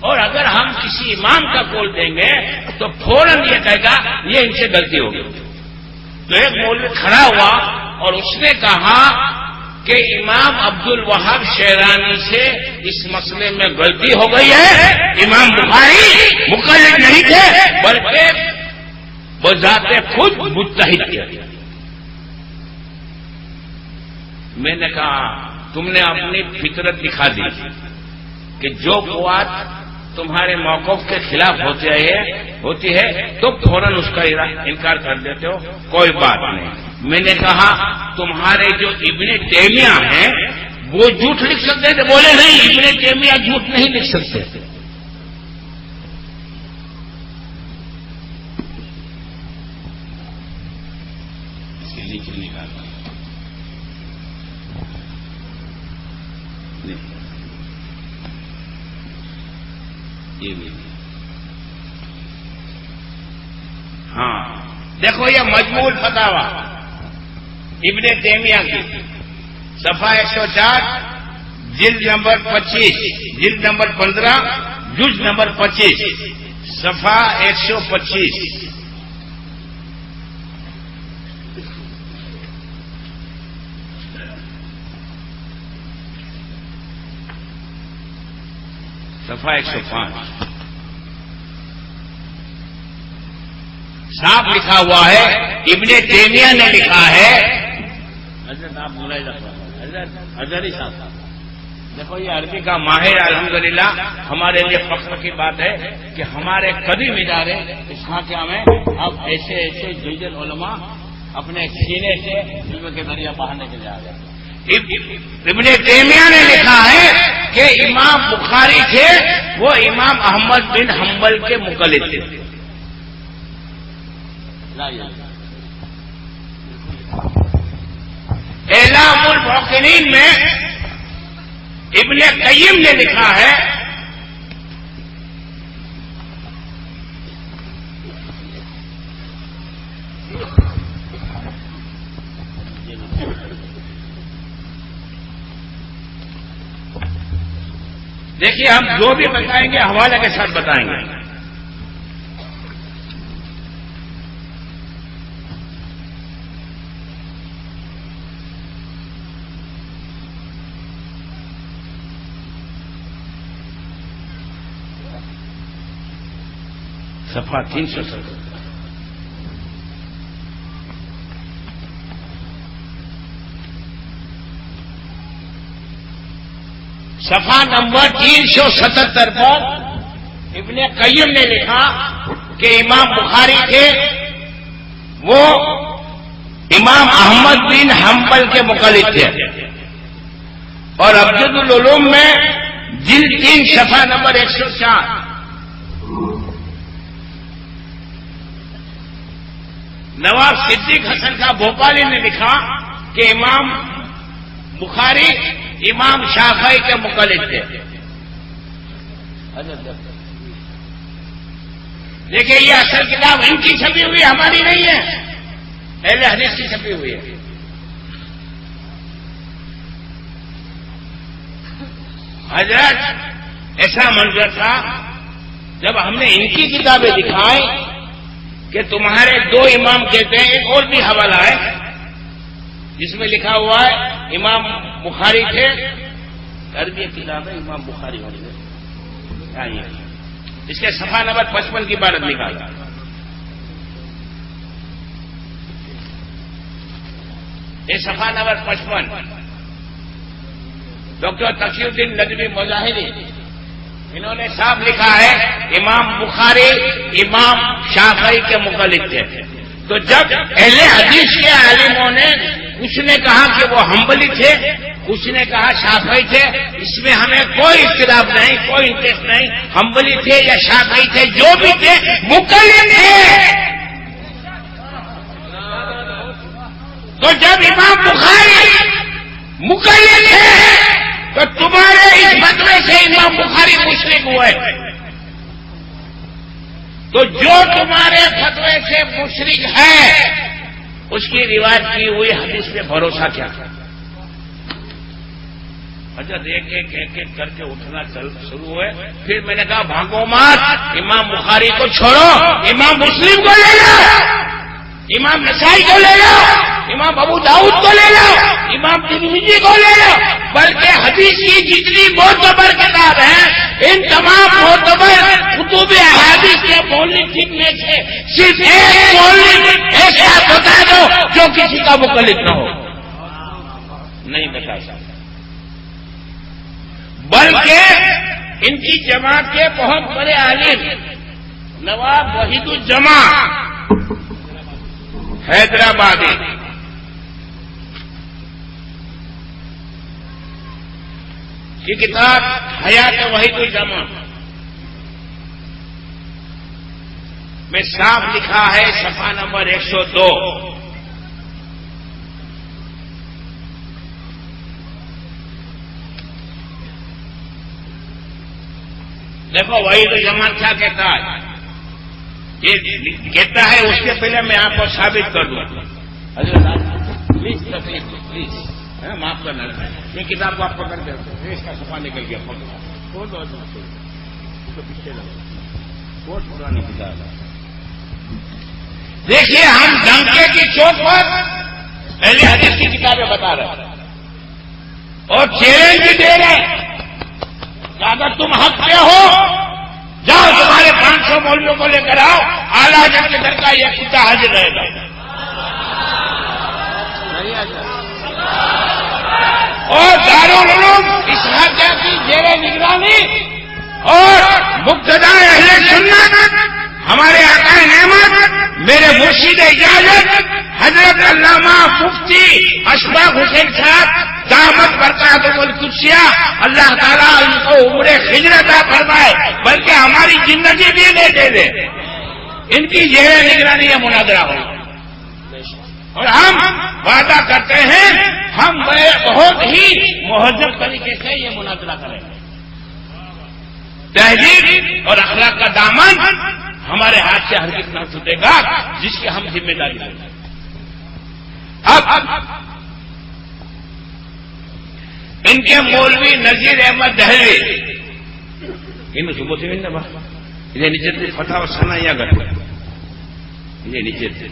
اور اگر ہم کسی امام کا قول دیں گے تو فوراً یہ کہے گا یہ ان سے غلطی ہو گئی. تو ایک مولوی کھڑا ہوا اور اس نے کہا کہ امام عبد الوہاب شیرانی سے اس مسئلے میں غلطی ہو گئی ہے. امام بخاری مقلد نہیں تھے بلکہ بذات خود مجتہد تھے. میں نے کہا تم نے اپنی فطرت دکھا دی کہ جو قوت تمہارے موقف کے خلاف ہوتی ہے تو فوراً اس کا انکار کر دیتے ہو, کوئی بات نہیں. میں نے کہا تمہارے جو ابن تیمیہ ہیں وہ جھوٹ لکھ سکتے تھے؟ بولے نہیں, ابن تیمیہ جھوٹ نہیں لکھ سکتے. ہاں دیکھو یہ مجموع الفتاوی ابن تیمیہ کی صفحہ 104 جلد نمبر 25 جلد نمبر 15 جز نمبر 25 صفحہ 125. صفحہ 105 صاف لکھا ہوا ہے. ابن تیمیہ نے لکھا ہے حضرت آپ ملاحظہ حضرت ہزاری صاحب، دیکھو یہ عربی کا ماہر الحمدللہ، ہمارے لیے فخر کی بات ہے کہ ہمارے قدیم ادارے اس خاکہ میں اب ایسے ایسے جلد علماء اپنے سینے سے علم کے دریا بہانے کے لیے آ گئے. ابن تیمیہ نے لکھا ہے کہ امام بخاری تھے وہ امام احمد بن حنبل کے مقلد تھے. اعلام الموقنین میں ابن قیم نے لکھا ہے دیکھیے ہم جو بھی بتائیں گے حوالے کے ساتھ بتائیں گے. صفحہ 370. صفحہ نمبر 377 پر ابن قیم نے لکھا کہ امام بخاری تھے وہ امام احمد بن حنبل کے مقلد تھے. اور ابجد العلوم میں جلد 3 صفحہ نمبر 104 نواب صدیق حسن کا بھوپالی نے لکھا کہ امام بخاری امام شافعی کے مقلد تھے. دیکھیے یہ اصل کتاب ان کی چھپی ہوئی ہماری نہیں ہے، اہل حدیث کی چھپی ہوئی ہے. حضرت ایسا منظر تھا جب ہم نے ان کی کتابیں دکھائی کہ تمہارے 2 امام کہتے ہیں. ایک اور بھی حوالہ ہے جس میں لکھا ہوا ہے امام بخاری تھے، عربی کتاب ہے امام بخاری ہونے اس کے صفحہ نمبر 55 کی عبارت نکالا. یہ صفحہ نمبر 55 ڈاکٹر تقی الدین ندوی مظاہری انہوں نے صاف لکھا ہے امام بخاری امام شافعی کے مقلد تھے. تو جب اہل حدیث کے عالموں نے کچھ نے کہا کہ وہ حنبلی تھے، کچھ نے کہا شافعی تھے، اس میں ہمیں کوئی اختلاف نہیں، کوئی انٹرسٹ نہیں. حنبلی تھے یا شافعی تھے، جو بھی تھے مقلد تھے. تو جب امام بخاری مقلد تھے تو تمہارے اس فتوے سے امام بخاری مشرک ہوئے. تو جو تمہارے فتوے سے مشرک ہے اس کی روایت کی ہوئی حدیث پہ بھروسہ کیا؟ حضرت ایک کر کے اٹھنا شروع ہوئے. پھر میں نے کہا بھاگو مات، امام بخاری کو چھوڑو، امام مسلم کو لے لو، امام نسائی کو لے لو، امام ابو داؤد کو لے لو، امام ترمذی کو لے لو. بلکہ حدیث کی جتنی معتبر کتاب ہے ان تمام معتبر کتب احادیث کے مؤلفین میں سے صرف ایک مؤلف ایسا بتا دو جو کسی کا مقلد نہ ہو. نہیں بتا سکتا. بلکہ ان کی جماعت کے بہت بڑے عالم نواب وحید الجماع حیدرآبادی کی کتاب حیات وحید الجماع میں صاف لکھا ہے صفحہ نمبر 102 دیکھو وحید الجماع کیا کہتا ہے. یہ کہتا ہے اس کے پہلے میں آپ کو ثابت کر دوں. حضرت پلیز تکلیف پلیز معاف کرنا، یہ کتاب کو آپ پکڑ دیں. اس کا صفحہ نکل گیا، بہت پرانی کتاب ہے. دیکھیے ہم ڈنکے کی چوٹ پر اہل حدیث کی کتابیں بتا رہے ہیں اور چیلنج بھی دے رہے ہیں کہ اگر تم حق پہ ہو جاؤ تمہارے 500 مولویوں کو لے کر آؤ، اعلیٰ حضرت کے در کا یہ کتا حاضر رہے گا. اور دارالعلوم اسحاقیہ کی زیر نگرانی اور مقتدیٰ اہل سنت ہمارے آقا نعمت میرے مرشد اجازت حضرت علامہ مفتی اشفاق حسین صاحب دامت برکاتہ القدسیہ اللہ تعالیٰ ان کو عمر خضر عطا فرمائے، بلکہ ہماری زندگی بھی دے دے، ان کی زیر نگرانی یہ مناظرہ ہو، اور ہم وعدہ کرتے ہیں ہم بہت ہی مہذب طریقے سے یہ مناظرہ کریں گے۔ تہذیب اور اخلاق کا دامن ہمارے ہاتھ سے ہرگز نہ چھوٹے گا، جس کی ہم ذمہ داری لیں گے۔ اب ان کے مولوی نذیر احمد دہلوی ان صبح سے یہ نیچے فتح سنا یا گھر یہ نیچے تھے،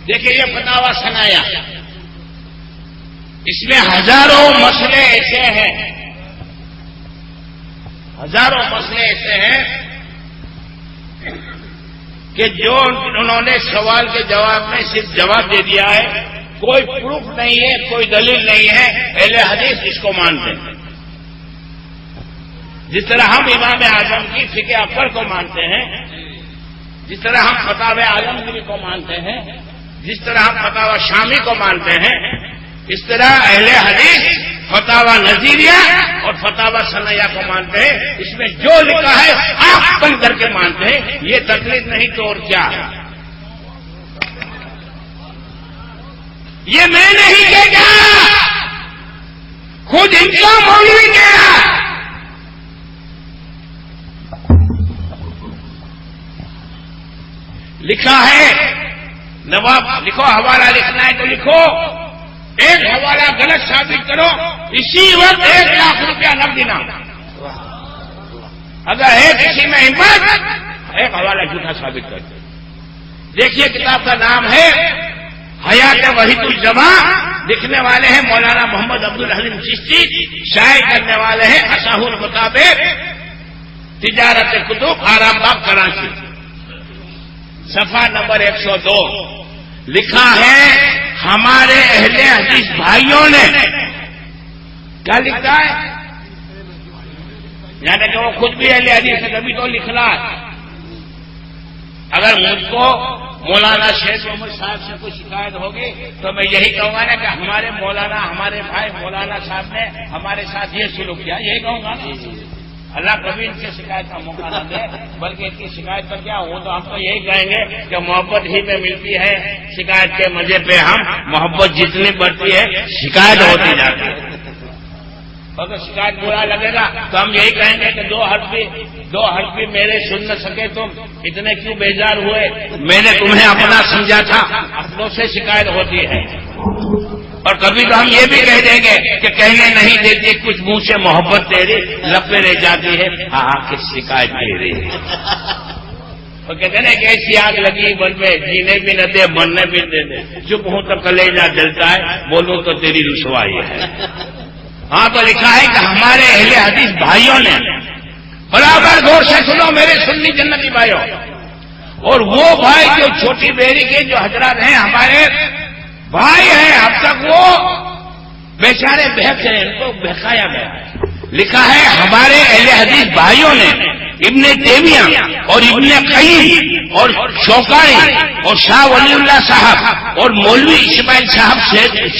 دیکھیے یہ فتح سنایا، اس میں ہزاروں مسئلے ایسے ہیں، ہزاروں مسئلے ایسے ہیں کہ جو انہوں نے سوال کے جواب میں صرف جواب دے دیا ہے، کوئی پروف نہیں ہے، کوئی دلیل نہیں ہے، اہل حدیث اس کو مانتے ہیں۔ جس طرح ہم امام اعظم کی فقہ اکبر کو مانتے ہیں، جس طرح ہم فتاوی عالمگیری کو مانتے ہیں، جس طرح ہم فتاوی شامی کو مانتے ہیں، اس طرح اہل حدیث فتاوی نظیریہ اور فتاوی ثنائیہ کو مانتے ہیں۔ اس میں جو لکھا ہے آپ بن کر کے مانتے ہیں، یہ تقلید نہیں تو اور کیا ہے؟ یہ میں نہیں کہا، خود ان کا مولوی کہا۔ لکھا ہے نواب، لکھو حوالہ لکھنا ہے تو لکھو، ایک حوالہ غلط ثابت کرو، اسی وقت 1 لاکھ روپیہ نقد انعام۔ اگر ہے کسی میں ہمت، ایک حوالہ جھوٹا ثابت کر دو۔ دیکھیے کتاب کا نام ہے حیات وحید الجماع، لکھنے والے ہیں مولانا محمد عبد الحلیم چشتی، شائع کرنے والے ہیں اصح المطابق، تجارت کتب، آرام باغ، کراچی، صفحہ نمبر 102۔ لکھا ہے ہمارے اہل حدیث بھائیوں نے، کیا لکھتا ہے؟ یعنی کہ وہ خود بھی اہل حدیث ہے، کبھی تو لکھنا ہے۔ اگر مجھ کو مولانا شیخ محمد صاحب سے کوئی شکایت ہوگی تو میں یہی کہوں گا نا کہ ہمارے مولانا، ہمارے بھائی مولانا صاحب نے ہمارے ساتھ یہ سلوک کیا، یہی کہوں گا۔ اللہ کبھی ان سے شکایت کا موقع نہ دے، بلکہ ان کی شکایت پر کیا ہو تو ہم تو یہی کہیں گے کہ محبت ہی میں ملتی ہے، شکایت کے مزے پہ ہم، محبت جتنی بڑھتی ہے شکایت ہوتی جاتی ہے۔ اگر شکایت برا لگے گا تو ہم یہی کہیں گے کہ دو حرف بھی میرے سن نہ سکے، تم اتنے کیوں بیزار ہوئے؟ میں نے تمہیں اپنا سمجھا تھا، اپنوں سے شکایت ہوتی ہے۔ اور کبھی تو ہم یہ بھی کہہ دیں گے کہ کہنے نہیں دیتی کچھ منہ سے محبت تیری لپے رہ جاتی ہے، ہاں کس شکایت دے رہی ہے۔ تو کہتے ہیں کہ ایسی آگ لگی بن میں، جینے بھی نہ دے مرنے بھی نہ دے، چپ ہوں تو کلیجہ جلتا ہے، بولوں تو تیری رسوائی ہے۔ ہاں تو لکھا ہے کہ ہمارے اہل حدیث بھائیوں نے، برابر غور سے سنو میرے سنی جنتی بھائیوں، اور وہ بھائی جو چھوٹی بیری کے جو حضرات ہیں ہمارے بھائی ہیں، اب تک وہ بیچارے بہک ہیں، ان کو بہکایا گیا ہے۔ لکھا ہے ہمارے اہل حدیث بھائیوں نے ابن تیمیہ اور ابن قیم اور شوکانی اور شاہ ولی اللہ صاحب اور مولوی اسماعیل صاحب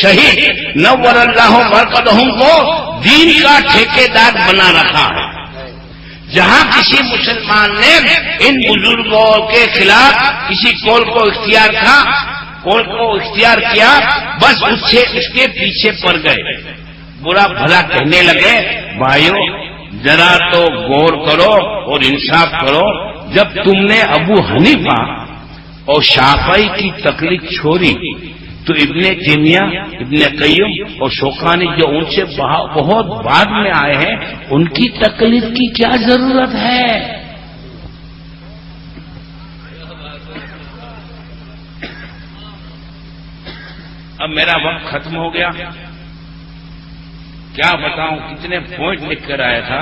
شہید نور اللہ مرقدہم کو دین کا ٹھیکیدار بنا رکھا ہے۔ جہاں کسی مسلمان نے ان بزرگوں کے خلاف کسی قول کو اختیار کیا، بس اس کے پیچھے پڑ گئے، برا بھلا کہنے لگے۔ بھائیوں ذرا تو غور کرو اور انصاف کرو، جب تم نے ابو حنیفہ اور شافعی کی تقلید چھوڑی تو ابن تیمیہ، ابن قیم اور شوکانی جو ان سے بہت بعد میں آئے ہیں، ان کی تقلید کی کیا ضرورت ہے؟ اب میرا وقت ختم ہو گیا، کیا بتاؤں کتنے پوائنٹ لکھ کر آیا تھا۔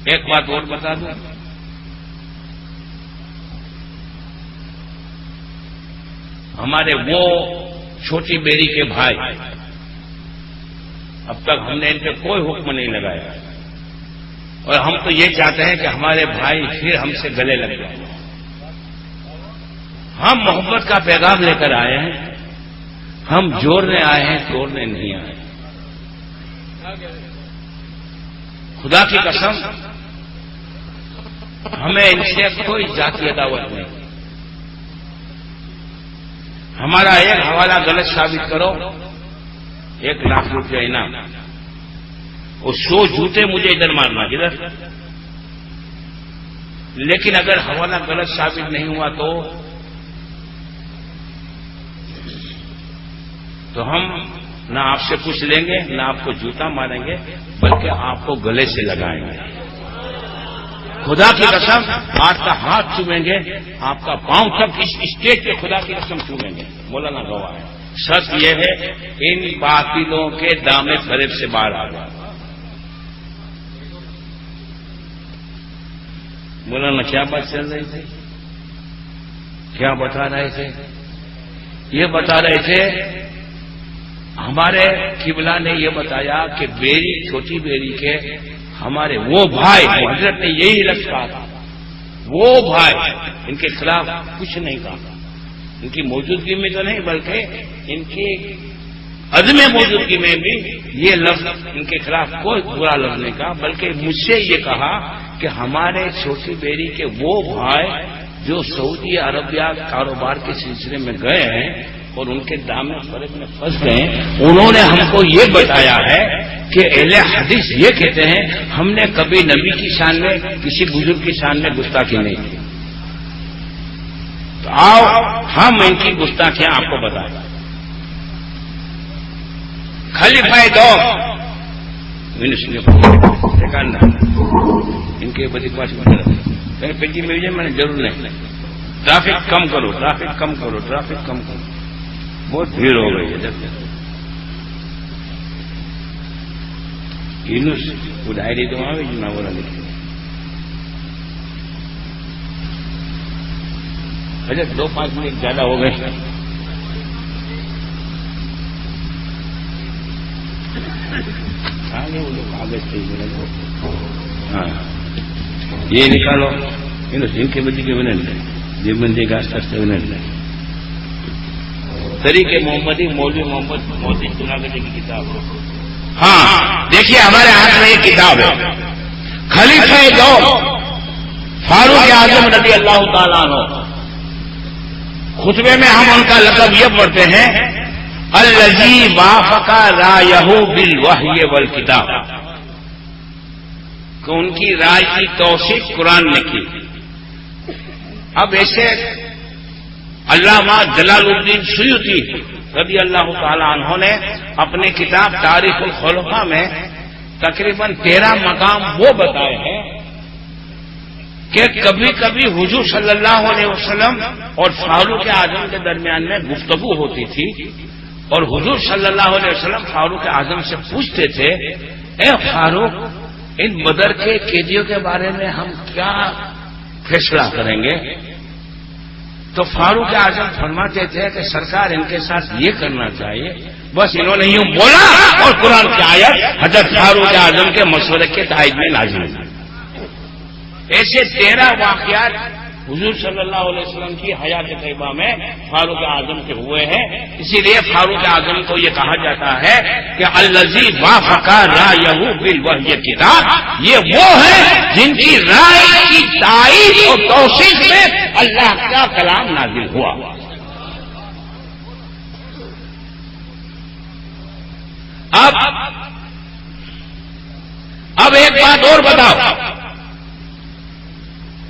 ایک بات اور بتا دوں، ہمارے وہ چھوٹی بیری کے بھائی، اب تک ہم نے ان پہ کوئی حکم نہیں لگایا، اور ہم تو یہ چاہتے ہیں کہ ہمارے بھائی پھر ہم سے گلے لگ جائیں۔ ہم محبت کا پیغام لے کر آئے ہیں، ہم جوڑنے آئے ہیں، توڑنے نہیں آئے۔ خدا کی قسم ہمیں ان سے کوئی ذاتی عداوت نہیں۔ ہمارا ایک حوالہ غلط ثابت کرو، 1 لاکھ روپیہ انعام، اور 100 جوتے مجھے ادھر مارنا جدھر۔ لیکن اگر حوالہ غلط ثابت نہیں ہوا تو ہم نہ آپ سے کچھ لیں گے، نہ آپ کو جوتا ماریں گے، بلکہ آپ کو گلے سے لگائیں گے۔ خدا کی قسم آپ کا ہاتھ چومیں گے، آپ کا پاؤں تک اس اسٹیج پہ خدا کی قسم چومیں گے۔ مولانا گواہ ہے۔ سچ یہ ہے ان باطلوں کے دام فریب سے باہر آ جائے۔ مولانا کیا بات چل رہی تھی؟ کیا بتا رہے تھے؟ یہ بتا رہے تھے ہمارے قبلہ نے یہ بتایا کہ بیری، چھوٹی بیری کے ہمارے وہ بھائی، حضرت نے یہی لفظ کہا تھا، وہ بھائی ان کے خلاف کچھ نہیں کہا، ان کی موجودگی میں تو نہیں بلکہ ان کی عدم موجودگی میں بھی یہ لفظ ان کے خلاف کوئی برا لفظ نہیں کہا، بلکہ مجھ سے یہ کہا کہ ہمارے چھوٹی بیری کے وہ بھائی جو سعودی عربیہ کاروبار کے سلسلے میں گئے ہیں اور ان کے دام فریب میں پھنس گئے، انہوں نے ہم کو یہ بتایا ہے کہ اہل حدیث یہ کہتے ہیں ہم نے کبھی نبی کی شان میں، کسی بزرگ کی شان میں گستاخی نہیں کی۔ تو آؤ ہم ان کی گستاخیاں آپ کو بتائیں۔ خلیفہ دو ان کے بڑی پاس کہیں پیٹی میں میں نے ضرور نہیں، ٹریفک کم کرو، ٹریفک کم کرو، ٹریفک کم کرو، بہت بھیڑ ہو گئی ہے۔ وہ ڈائری تو آئے جنا بولا لکھے اچھا 2-5 منٹ زیادہ ہو گئے۔ آگے وہ لوگ کاغذ تھے، ہاں یہ نکالو ان کے بندی کے بنے یہ بندی کا سستے بنے طریقے محمدی مولوی محمد مودی جناگڑی کی کتاب ہے۔ ہاں دیکھیے ہمارے ہاتھ میں یہ کتاب ہے، خلیفہ دو فاروق اعظم رضی اللہ تعالیٰ عنہ۔ خطبے میں ہم ان کا لقب یہ پڑھتے ہیں الذی وافق رایہ بالوحی والکتاب، کہ ان کی رائے کی توثیق قرآن نے کی۔ اب ایسے علامہ جلال الدین سیوطی رضی اللہ تعالی عنہ نے اپنی کتاب تاریخ الخلفاء میں تقریباً 13 مقام وہ بتائے ہیں کہ کبھی کبھی حضور صلی اللہ علیہ وسلم اور فاروق اعظم کے درمیان میں گفتگو ہوتی تھی، اور حضور صلی اللہ علیہ وسلم فاروق اعظم سے پوچھتے تھے اے فاروق ان بدر کے قیدیوں کے بارے میں ہم کیا فیصلہ کریں گے؟ تو فاروق اعظم فرماتے تھے کہ سرکار ان کے ساتھ یہ کرنا چاہیے، بس انہوں نے یوں بولا اور قرآن کی آیت حضرت فاروق اعظم کے مشورے کے تائید میں نازل ہوئی۔ ایسے 13 واقعات حضور صلی اللہ علیہ وسلم کی حیات طیبہ میں فاروق اعظم کے ہوئے ہیں، اسی لیے فاروق اعظم کو یہ کہا جاتا ہے کہ الذی وافق رایہ بالوحی کتاب، یہ وہ ہے جن کی رائے کی تائید اور توثیق میں اللہ کا کلام نازل ہوا۔ اب ایک بات اور بتاؤ،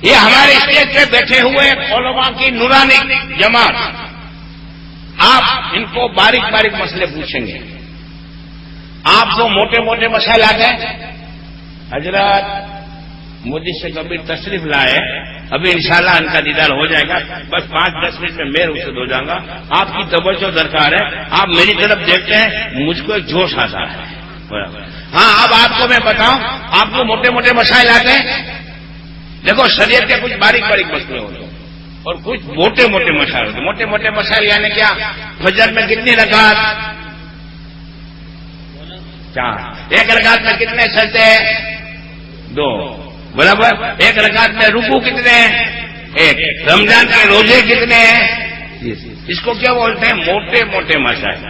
یہ ہمارے اسٹیج پہ بیٹھے ہوئے علماء کی نورانی جماعت، آپ ان کو باریک باریک مسئلے پوچھیں گے، آپ کو موٹے موٹے مسائل آ گئے، حضرات مودی سے کبھی تشریف لائے، ابھی انشاءاللہ ان کا دیدار ہو جائے گا، بس 5-10 منٹ میں میں رخصت ہو جاؤں گا، آپ کی توجہ درکار ہے، آپ میری طرف دیکھتے ہیں مجھ کو ایک جوش آتا ہے۔ ہاں اب آپ کو میں بتاؤں، آپ کو موٹے موٹے مسائل آتے ہیں، دیکھو شریعت کے کچھ باریک باریک مسئلے ہوتے ہیں، اور کچھ موٹے موٹے مسائل ہوتے. موٹے موٹے مسائل یعنی کیا؟ فجر میں کتنی رکعت؟ 4. ایک رکعت میں کتنے سجدے ہیں؟ 2. برابر. ایک رکعت میں رکوع کتنے ہیں؟ 1. رمضان کے روزے کتنے ہیں؟ اس کو کیا بولتے ہیں؟ موٹے موٹے مسائل.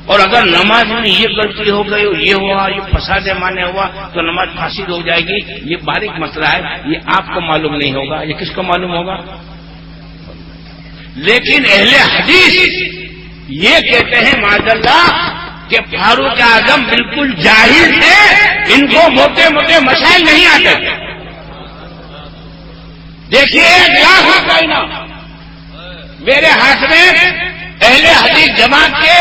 اور اگر نماز میں یہ غلطی ہو گئی، یہ ہوا، یہ فساد مانے ہوا تو نماز فاسد ہو جائے گی. یہ باریک مسئلہ ہے، یہ آپ کو معلوم نہیں ہوگا. یہ کس کو معلوم ہوگا؟ لیکن اہل حدیث یہ کہتے ہیں معاذ اللہ کہ فاروق اعظم بالکل جاہل تھے، ان کو موٹے موٹے مسائل نہیں آتے. دیکھیے گلاس ہوتا ہی نا میرے ہاتھ میں اہل حدیث جماعت کے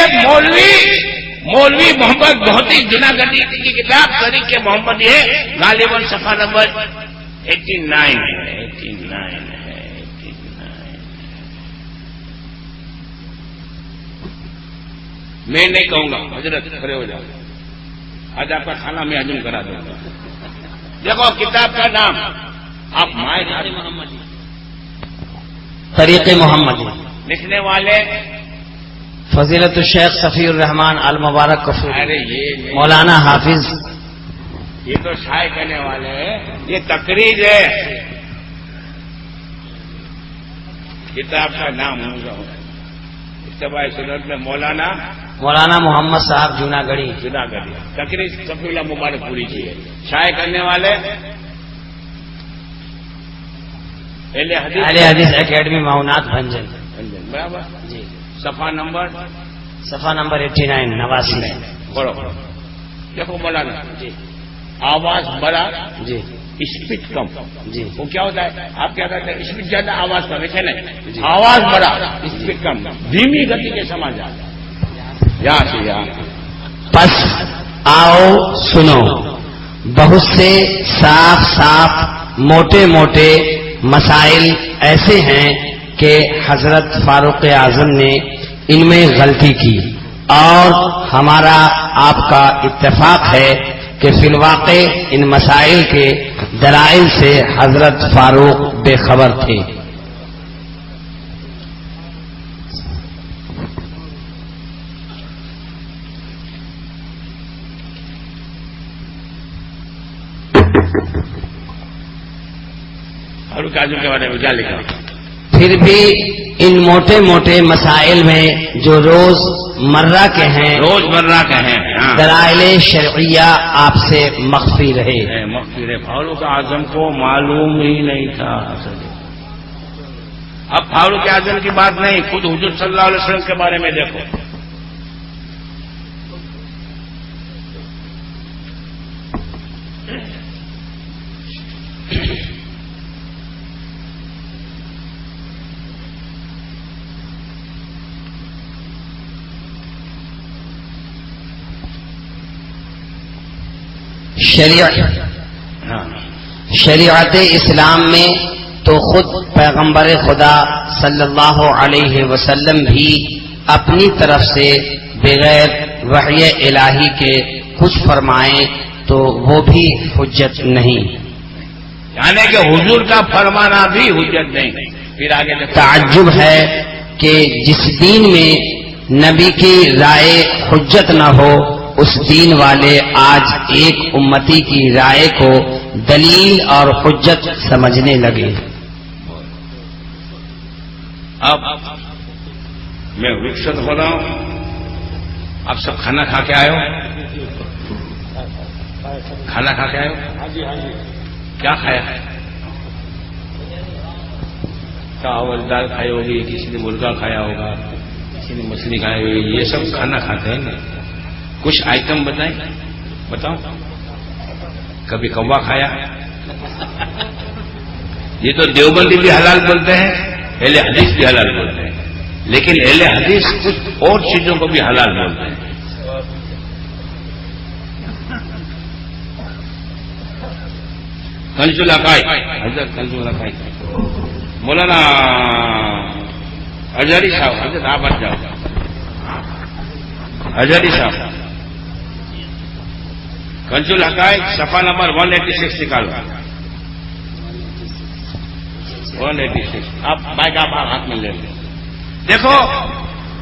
مولوی محمد بہتی جناگڑھی کی کتاب طریق محمد ہے، غالباً صفحہ نمبر 89 ہے. 89 ہے. 89. میں نہیں کہوں گا، حضرت کھڑے ہو جاؤ، آج آپ کا کھانا میں ہضم کرا دوں گا. دیکھو کتاب کا نام، آپ محمدی طریق محمدی، لکھنے والے فضیلت الشیخ صفی الرحمان المبارک کفور، ارے یہ مولانا حافظ. یہ تو شائع کرنے والے ہیں، یہ تقریر ہے. کتاب کا نام اتباع سنت میں مولانا محمد صاحب جوناگڑھی. تقریر صفی اللہ مبارک پوری کی ہے. شائع کرنے والے اہل حدیث اکیڈمی معاونات بھنجن. برابر جی. صفحہ نمبر 89 89. پڑھو. دیکھو مولانا جی، آواز بڑا جی، اسپیڈ کم. جی. وہ کیا ہوتا ہے؟ آپ کیا کہتے ہیں؟ اسپیڈ زیادہ آواز کم. ایسے نہیں، آواز بڑا اسپیڈ کم، دھیمی گتی کے سمجھ آتا. یہاں سے یہاں پس آؤ سنو، بہت سے صاف صاف موٹے موٹے مسائل ایسے ہیں کہ حضرت فاروق اعظم نے ان میں غلطی کی، اور ہمارا آپ کا اتفاق ہے کہ فی الواقع ان مسائل کے دلائل سے حضرت فاروق بے خبر تھے. فاروق اعظم کے بارے میں کیا لکھا؟ پھر بھی ان موٹے موٹے مسائل میں جو روز مرہ کے ہیں دلائل شرعیہ آپ سے مخفی رہے. فاروق اعظم کو معلوم ہی نہیں تھا. اب فاروق اعظم کی بات نہیں، خود حضور صلی اللہ علیہ وسلم کے بارے میں دیکھو. شریعت اسلام میں تو خود پیغمبر خدا صلی اللہ علیہ وسلم بھی اپنی طرف سے بغیر وحی الہی کے کچھ فرمائیں تو وہ بھی حجت نہیں، یعنی کہ حضور کا فرمانا بھی حجت نہیں. پھر آگے تعجب ہے کہ جس دین میں نبی کی رائے حجت نہ ہو، اس دین والے آج ایک امتی کی رائے کو دلیل اور حجت سمجھنے لگے. اب میں رخصت ہو رہا ہوں، آپ سب کھانا کھا کے آئے ہو؟ کھانا کھا کے آئے ہو؟ کیا کھایا؟ چاول دال کھائی ہوگی، کسی نے مرغا کھایا ہوگا، کسی نے مچھلی کھائی ہوگی. یہ سب کھانا کھاتے ہیں نا. کچھ آئٹم بتائیں، بتاؤ. کبھی کوا کھایا؟ یہ تو دیوبندی بھی حلال بولتے ہیں، اہل حدیث بھی حلال بولتے ہیں، لیکن اہل حدیث کچھ اور چیزوں کو بھی حلال بولتے ہیں. کنز العقائد حضرت کنز العقائد مولانا اجاری صاحب، حضرت آپ ہٹ جاؤ. اجاری صاحب کنز الحقائق صفحہ نمبر 186 نکالو. 186 آپ بائک آپ ہاتھ میں لے لیں. دیکھو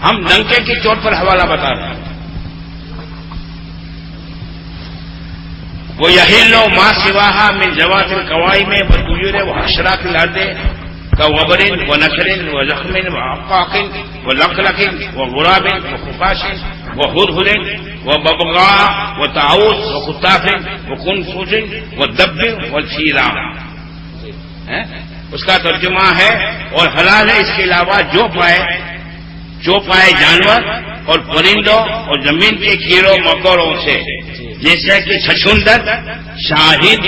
ہم ڈنکے کی چوٹ پر حوالہ بتا رہے ہیں. وہ یحلو ما سواہا من جوات القوائی میں بطیور و حشرات الارض كوبر ونكر وزخم وعقاق ولقلق وغراب وخفاش وهدهد وببغاء وطاووس وخطاف وقنفذ والدب والفيران. اس کا ترجمہ ہے اور حلال ہے اس کے علاوہ جو پائے جانور اور پرندوں اور زمین کے کیڑوں مکوڑوں سے، جیسے کہ چھچھندر، شاہد،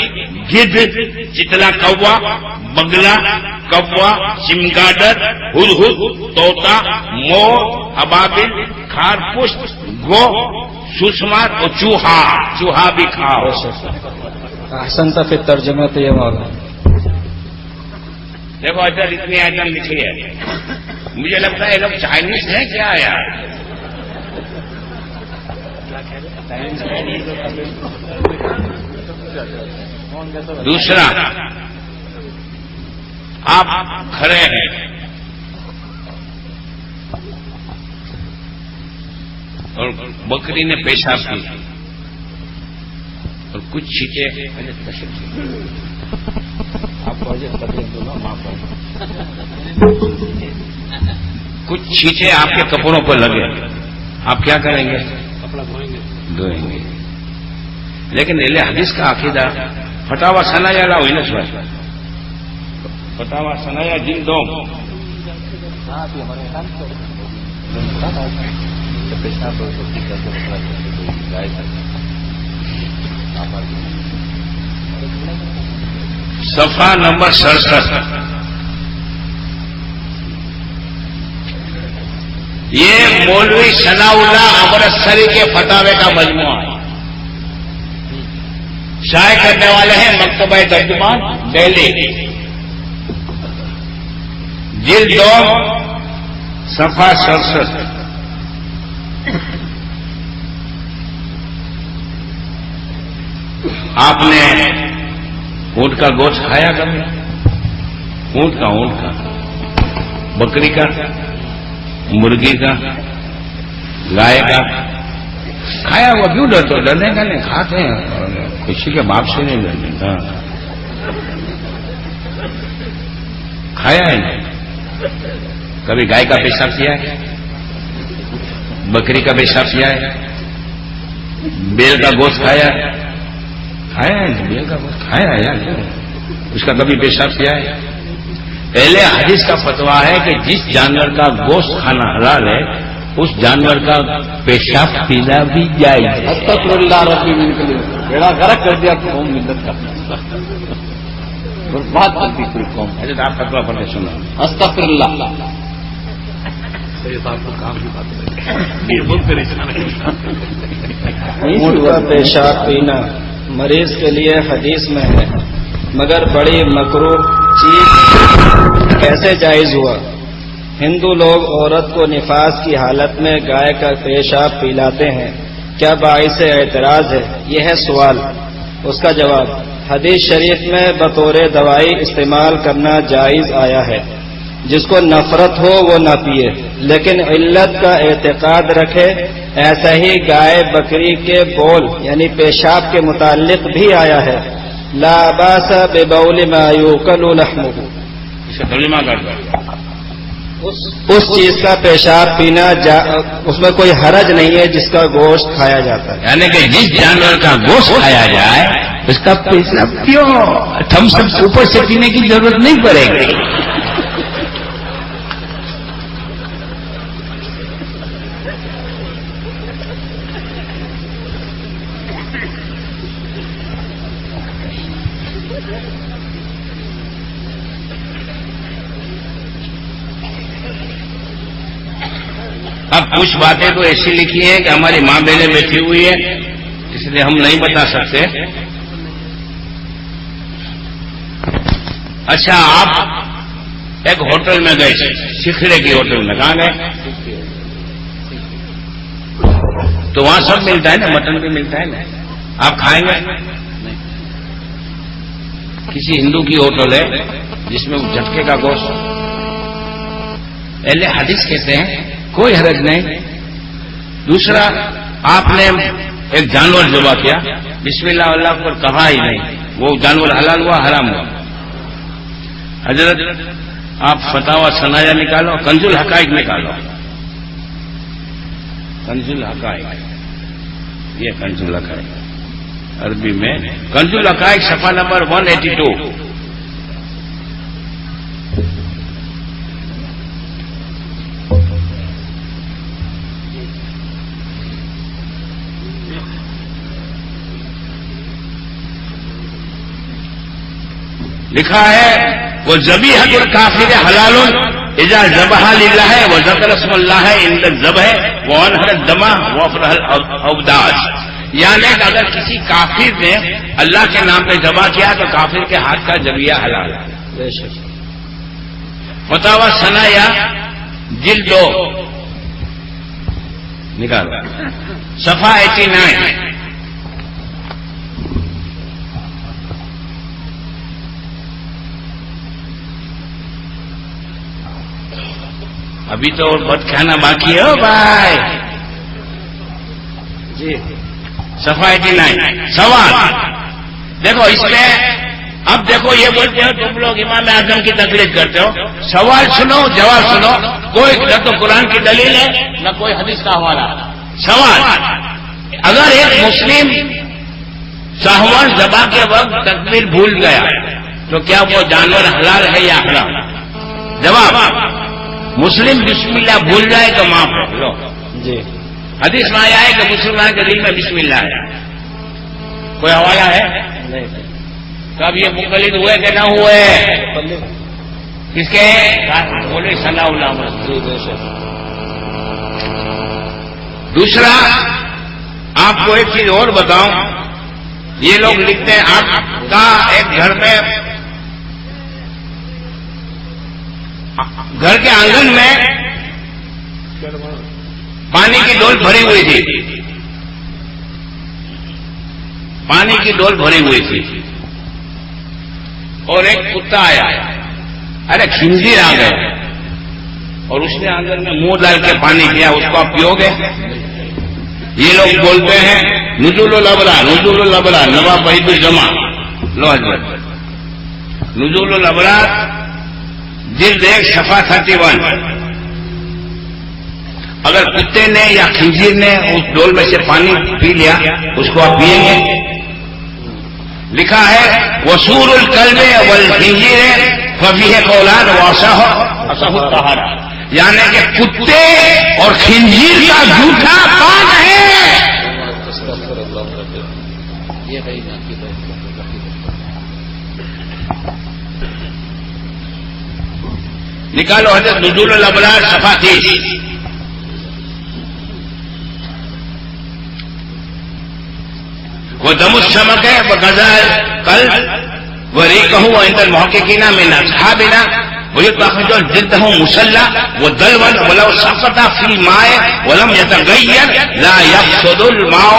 گدھ، چتلا کوا، بگلا، کوا، چمگادر، ہدہد، طوطا، مور، ابابل، خارپشت، گو، سوسمار اور چوہا بھی کھاؤ. احسنت فی الترجمہ یہ مولانا. دیکھو ادھر اتنی آئٹم لکھی ہے، مجھے لگتا ہے یہ لوگ چائنیز ہیں کیا یار. دوسرا، آپ کھڑے ہیں اور بکری نے پیشاب کی اور کچھ چھینٹے آپ کے کپڑوں پر لگے، آپ کیا کریں گے؟ دھوئیں گے. لیکن اہل حدیث کا عقیدہ فتاوا ثنایا لا ہوئی نا سوال فتاوا ثنایا جن دو صفحہ نمبر 67. یہ مولوی ثناء اللہ امرتسری کے فتاوے کا مجموعہ ہے. شائع کرنے والے ہیں مکتبہ ترجمان دہلی، جلد 2 صفحہ 67. آپ نے اونٹ کا گوشت کھایا کبھی؟ اونٹ کا بکری کا، مرغی کا، گائے کا کھایا ہوا؟ کیوں ڈرتے؟ ڈرنے کا نہیں، کھاتے ہیں. کسی کے باپ سے نہیں ڈرنے کا، کھایا ہے. کبھی گائے کا پیشاب کیا ہے؟ بکری کا پیشاب کیا ہے؟ بیل کا گوشت کھایا ہے؟ بیل کا گوشت کھایا ہے یار. اس کا کبھی پیشاب کیا ہے؟ پہلے حدیث کا فتویٰ ہے کہ جس جانور کا گوشت کھانا حلال ہے اس جانور کا پیشاب پینا بھی جائز ہے. استغفر اللہ ربی من کے لیے بیڑا غرق کر دیا قوم مدت کا برباد کر دی پوری قوم. حضرت آپ فتویٰ پڑھ کے سنا. استغفر اللہ. اونٹ کا پیشاب پینا مریض کے لیے حدیث میں ہے، مگر بڑی مکروہ چیز کیسے جائز ہوا؟ ہندو لوگ عورت کو نفاس کی حالت میں گائے کا پیشاب پلاتے ہیں، کیا باعث اعتراض ہے؟ یہ ہے سوال. اس کا جواب، حدیث شریف میں بطور دوائی استعمال کرنا جائز آیا ہے. جس کو نفرت ہو وہ نہ پیے، لیکن علت کا اعتقاد رکھے. ایسا ہی گائے بکری کے بول یعنی پیشاب کے متعلق بھی آیا ہے، لا باس ببول ما یوکل لحمہ. اس کا ترجمہ کر دو. اس چیز کا پیشاب پینا اس میں کوئی حرج نہیں ہے جس کا گوشت کھایا جاتا ہے. یعنی کہ جس جانور کا گوشت کھایا جائے اس کا پیشاب کیوں تھمس اپ اوپر سے پینے کی ضرورت نہیں پڑے گی. اب کچھ باتیں تو ایسی لکھی ہیں کہ ہماری ماں بہنیں بیٹھی ہوئی ہے اس لیے ہم نہیں بتا سکتے. اچھا، آپ ایک ہوٹل میں گئے، سکھڑے کی ہوٹل میں. کہاں گئے؟ تو وہاں سب ملتا ہے نا، مٹن بھی ملتا ہے نا. آپ کھائیں گے؟ کسی ہندو کی ہوٹل ہے جس میں وہ جھٹکے کا گوشت، اہل حدیث کہتے ہیں کوئی حرج نہیں. دوسرا، آپ نے ایک جانور ذبح کیا، بسم اللہ اللہ پر کہا ہی نہیں، وہ جانور حلال ہوا حرام ہوا. حضرت آپ فتاوی ثنایا نکالو، کنز الحقائق نکالو، کنز الحقائق، یہ کنز الحقائق عربی میں کنز الحقائق صفحہ نمبر 182. لکھا ہے وہ ذبیحۃ الکافر حلال اذا ذبح للہ وذکر اسم اللہ عند الذبح وانحر الدم وافرح الاوداج. یعنی کہ اگر کسی کافر نے اللہ کے نام پہ ذبح کیا تو کافر کے ہاتھ کا ذبیحہ حلال ہے. فتاوی ثنایا جلد 2 نکالو صفحہ 89. ابھی تو بد کھانا باقی ہے بھائی جی. صفحہ 89 سوال دیکھو اس میں. اب دیکھو یہ بولتے ہو تم لوگ امام اعظم کی تقلید کرتے ہو. سوال سنو جواب سنو. کوئی نہ تو قرآن کی دلیل ہے نہ کوئی حدیث کا حوالہ. سوال، اگر ایک مسلم سہون ذبح کے وقت تکبیر بھول گیا تو کیا وہ جانور حلال ہے یا حرام؟ جواب، مسلم بسم اللہ بھول جائے تو معاف ہے. لو جی حدیث میں آیا ہے کہ مسلمان کے دل میں بسم اللہ ہے. کوئی حوالہ ہے؟ نہیں. کب یہ مقلد ہوئے کہ نہ ہوئے؟ کس کے؟ بولے صلی اللہ علیہ جی بے شک. دوسرا، آپ کو ایک چیز اور بتاؤں. یہ لوگ لکھتے ہیں آپ کا ایک گھر کے آنگن میں پانی کی ڈول بھری ہوئی تھی، پانی کی ڈول بھری ہوئی تھی اور ایک کتا آیا، ارے خنزیر آ گئے اور اس نے آنگن میں منہ ڈال کے پانی کیا. اس کو آپ پیو گے؟ یہ لوگ بولتے ہیں نزول الابرار، نزول الابرار نواب وحید الجمع. لو حضرت نزول الابرار جلد 1 صفحہ 31. اگر کتے نے یا خنزیر نے اس ڈول میں سے پانی پی لیا اس کو آپ پیئیں گے؟ لکھا ہے وصول الکلب والخنزیر ففیہ قولان واصح الطہارہ. یعنی کہ کتے اور خنزیر کا جھوٹا پاک ہے. نکالو حضرت نزول الابرار صفحہ 30. وہ دم السمک ہے وہ غزال کل وریقہ عند المحققین من اصحابنا ويتخذ جده مسلح والدلول ولو سقط في الماء ولم يتغير لا يفسد الماء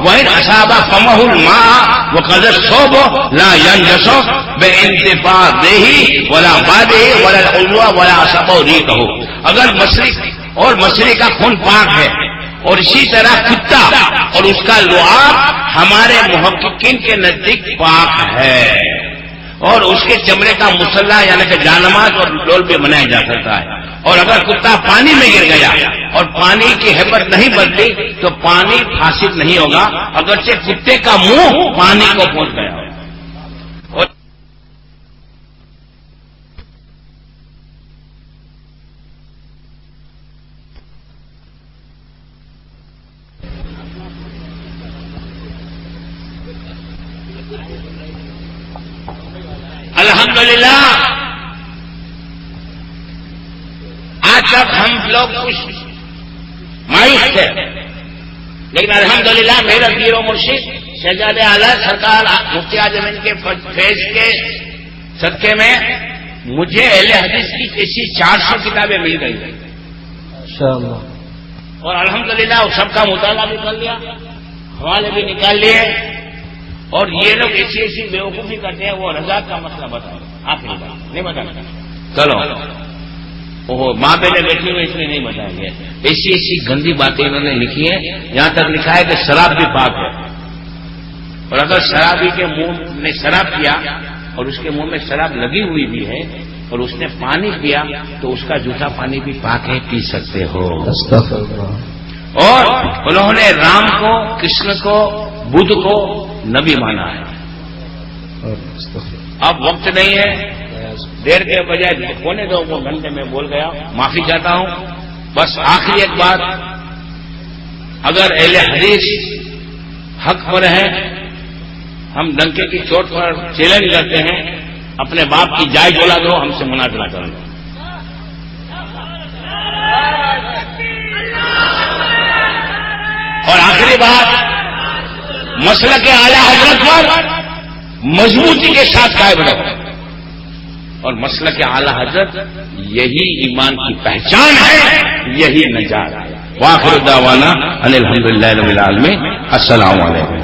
وإن أصاب فمه الماء وقد الصوب لا ينجس بانتفاضه ولا باده ولا العضو ولا عصبه ريقه. اگر مچھلی اور مچھلی کا خون پاک ہے اور اسی طرح کتا اور اس کا لعاب ہمارے محققین کے نزدیک پاک ہے اور اس کے چمڑے کا مسلح یعنی کہ جانماز اور ڈول پہ بنایا جا سکتا ہے. اور اگر کتا پانی میں گر گیا اور پانی کی حیبت نہیں بدلی تو پانی فاسد نہیں ہوگا اگرچہ کتے کا منہ پانی کو پہنچ گیا ہو. الحمدللہ آج تک ہم لوگ کچھ مایوس تھے لیکن الحمدللہ میرا پیر و مرشد شہزاد اعلیٰ سرکار مفتی اعظم کے فیض کے صدقے میں مجھے اہل حدیث کی ایسی 400 کتابیں مل گئی اور الحمدللہ سب کا مطالعہ بھی کر لیا، حوالے بھی نکال لیے اور یہ لوگ ایسی ایسی بیوقوفی کرتے ہیں، وہ رضا کا مسئلہ بتائیں آخری بات نہیں بتانا. چلو وہ ماں بیٹے بیٹھی ہوئے اس میں نہیں بتایا گیا. ایسی ایسی گندی باتیں انہوں نے لکھی ہیں. یہاں تک لکھا ہے کہ شراب بھی پاک ہے، اور اگر شرابی کے منہ نے شراب پیا اور اس کے منہ میں شراب لگی ہوئی بھی ہے اور اس نے پانی پیا تو اس کا جھوٹا پانی بھی پاک ہے، پی سکتے ہو. اور انہوں نے رام کو، کرشن کو، بدھ کو نبی مانا ہے. اب وقت نہیں ہے، دیر کے بجائے 1.25 گھنٹے میں بول گیا، معافی چاہتا ہوں. بس آخری ایک بات، اگر اہل حدیث حق پر ہے، ہم ڈنکے کی چوٹ پر چیلنج کرتے ہیں، اپنے باپ کی جائز اولاد ہو، ہم سے مناظرہ کریں. اور آخری بات، مسلک اعلی حضرت پر مضبوطی کے ساتھ قائم رہو. اور مسلک اعلی حضرت یہی ایمان کی پہچان ہے، یہی نجات ہے. وآخر دعوانا ان الحمدللہ رب العالمین. السلام علیکم.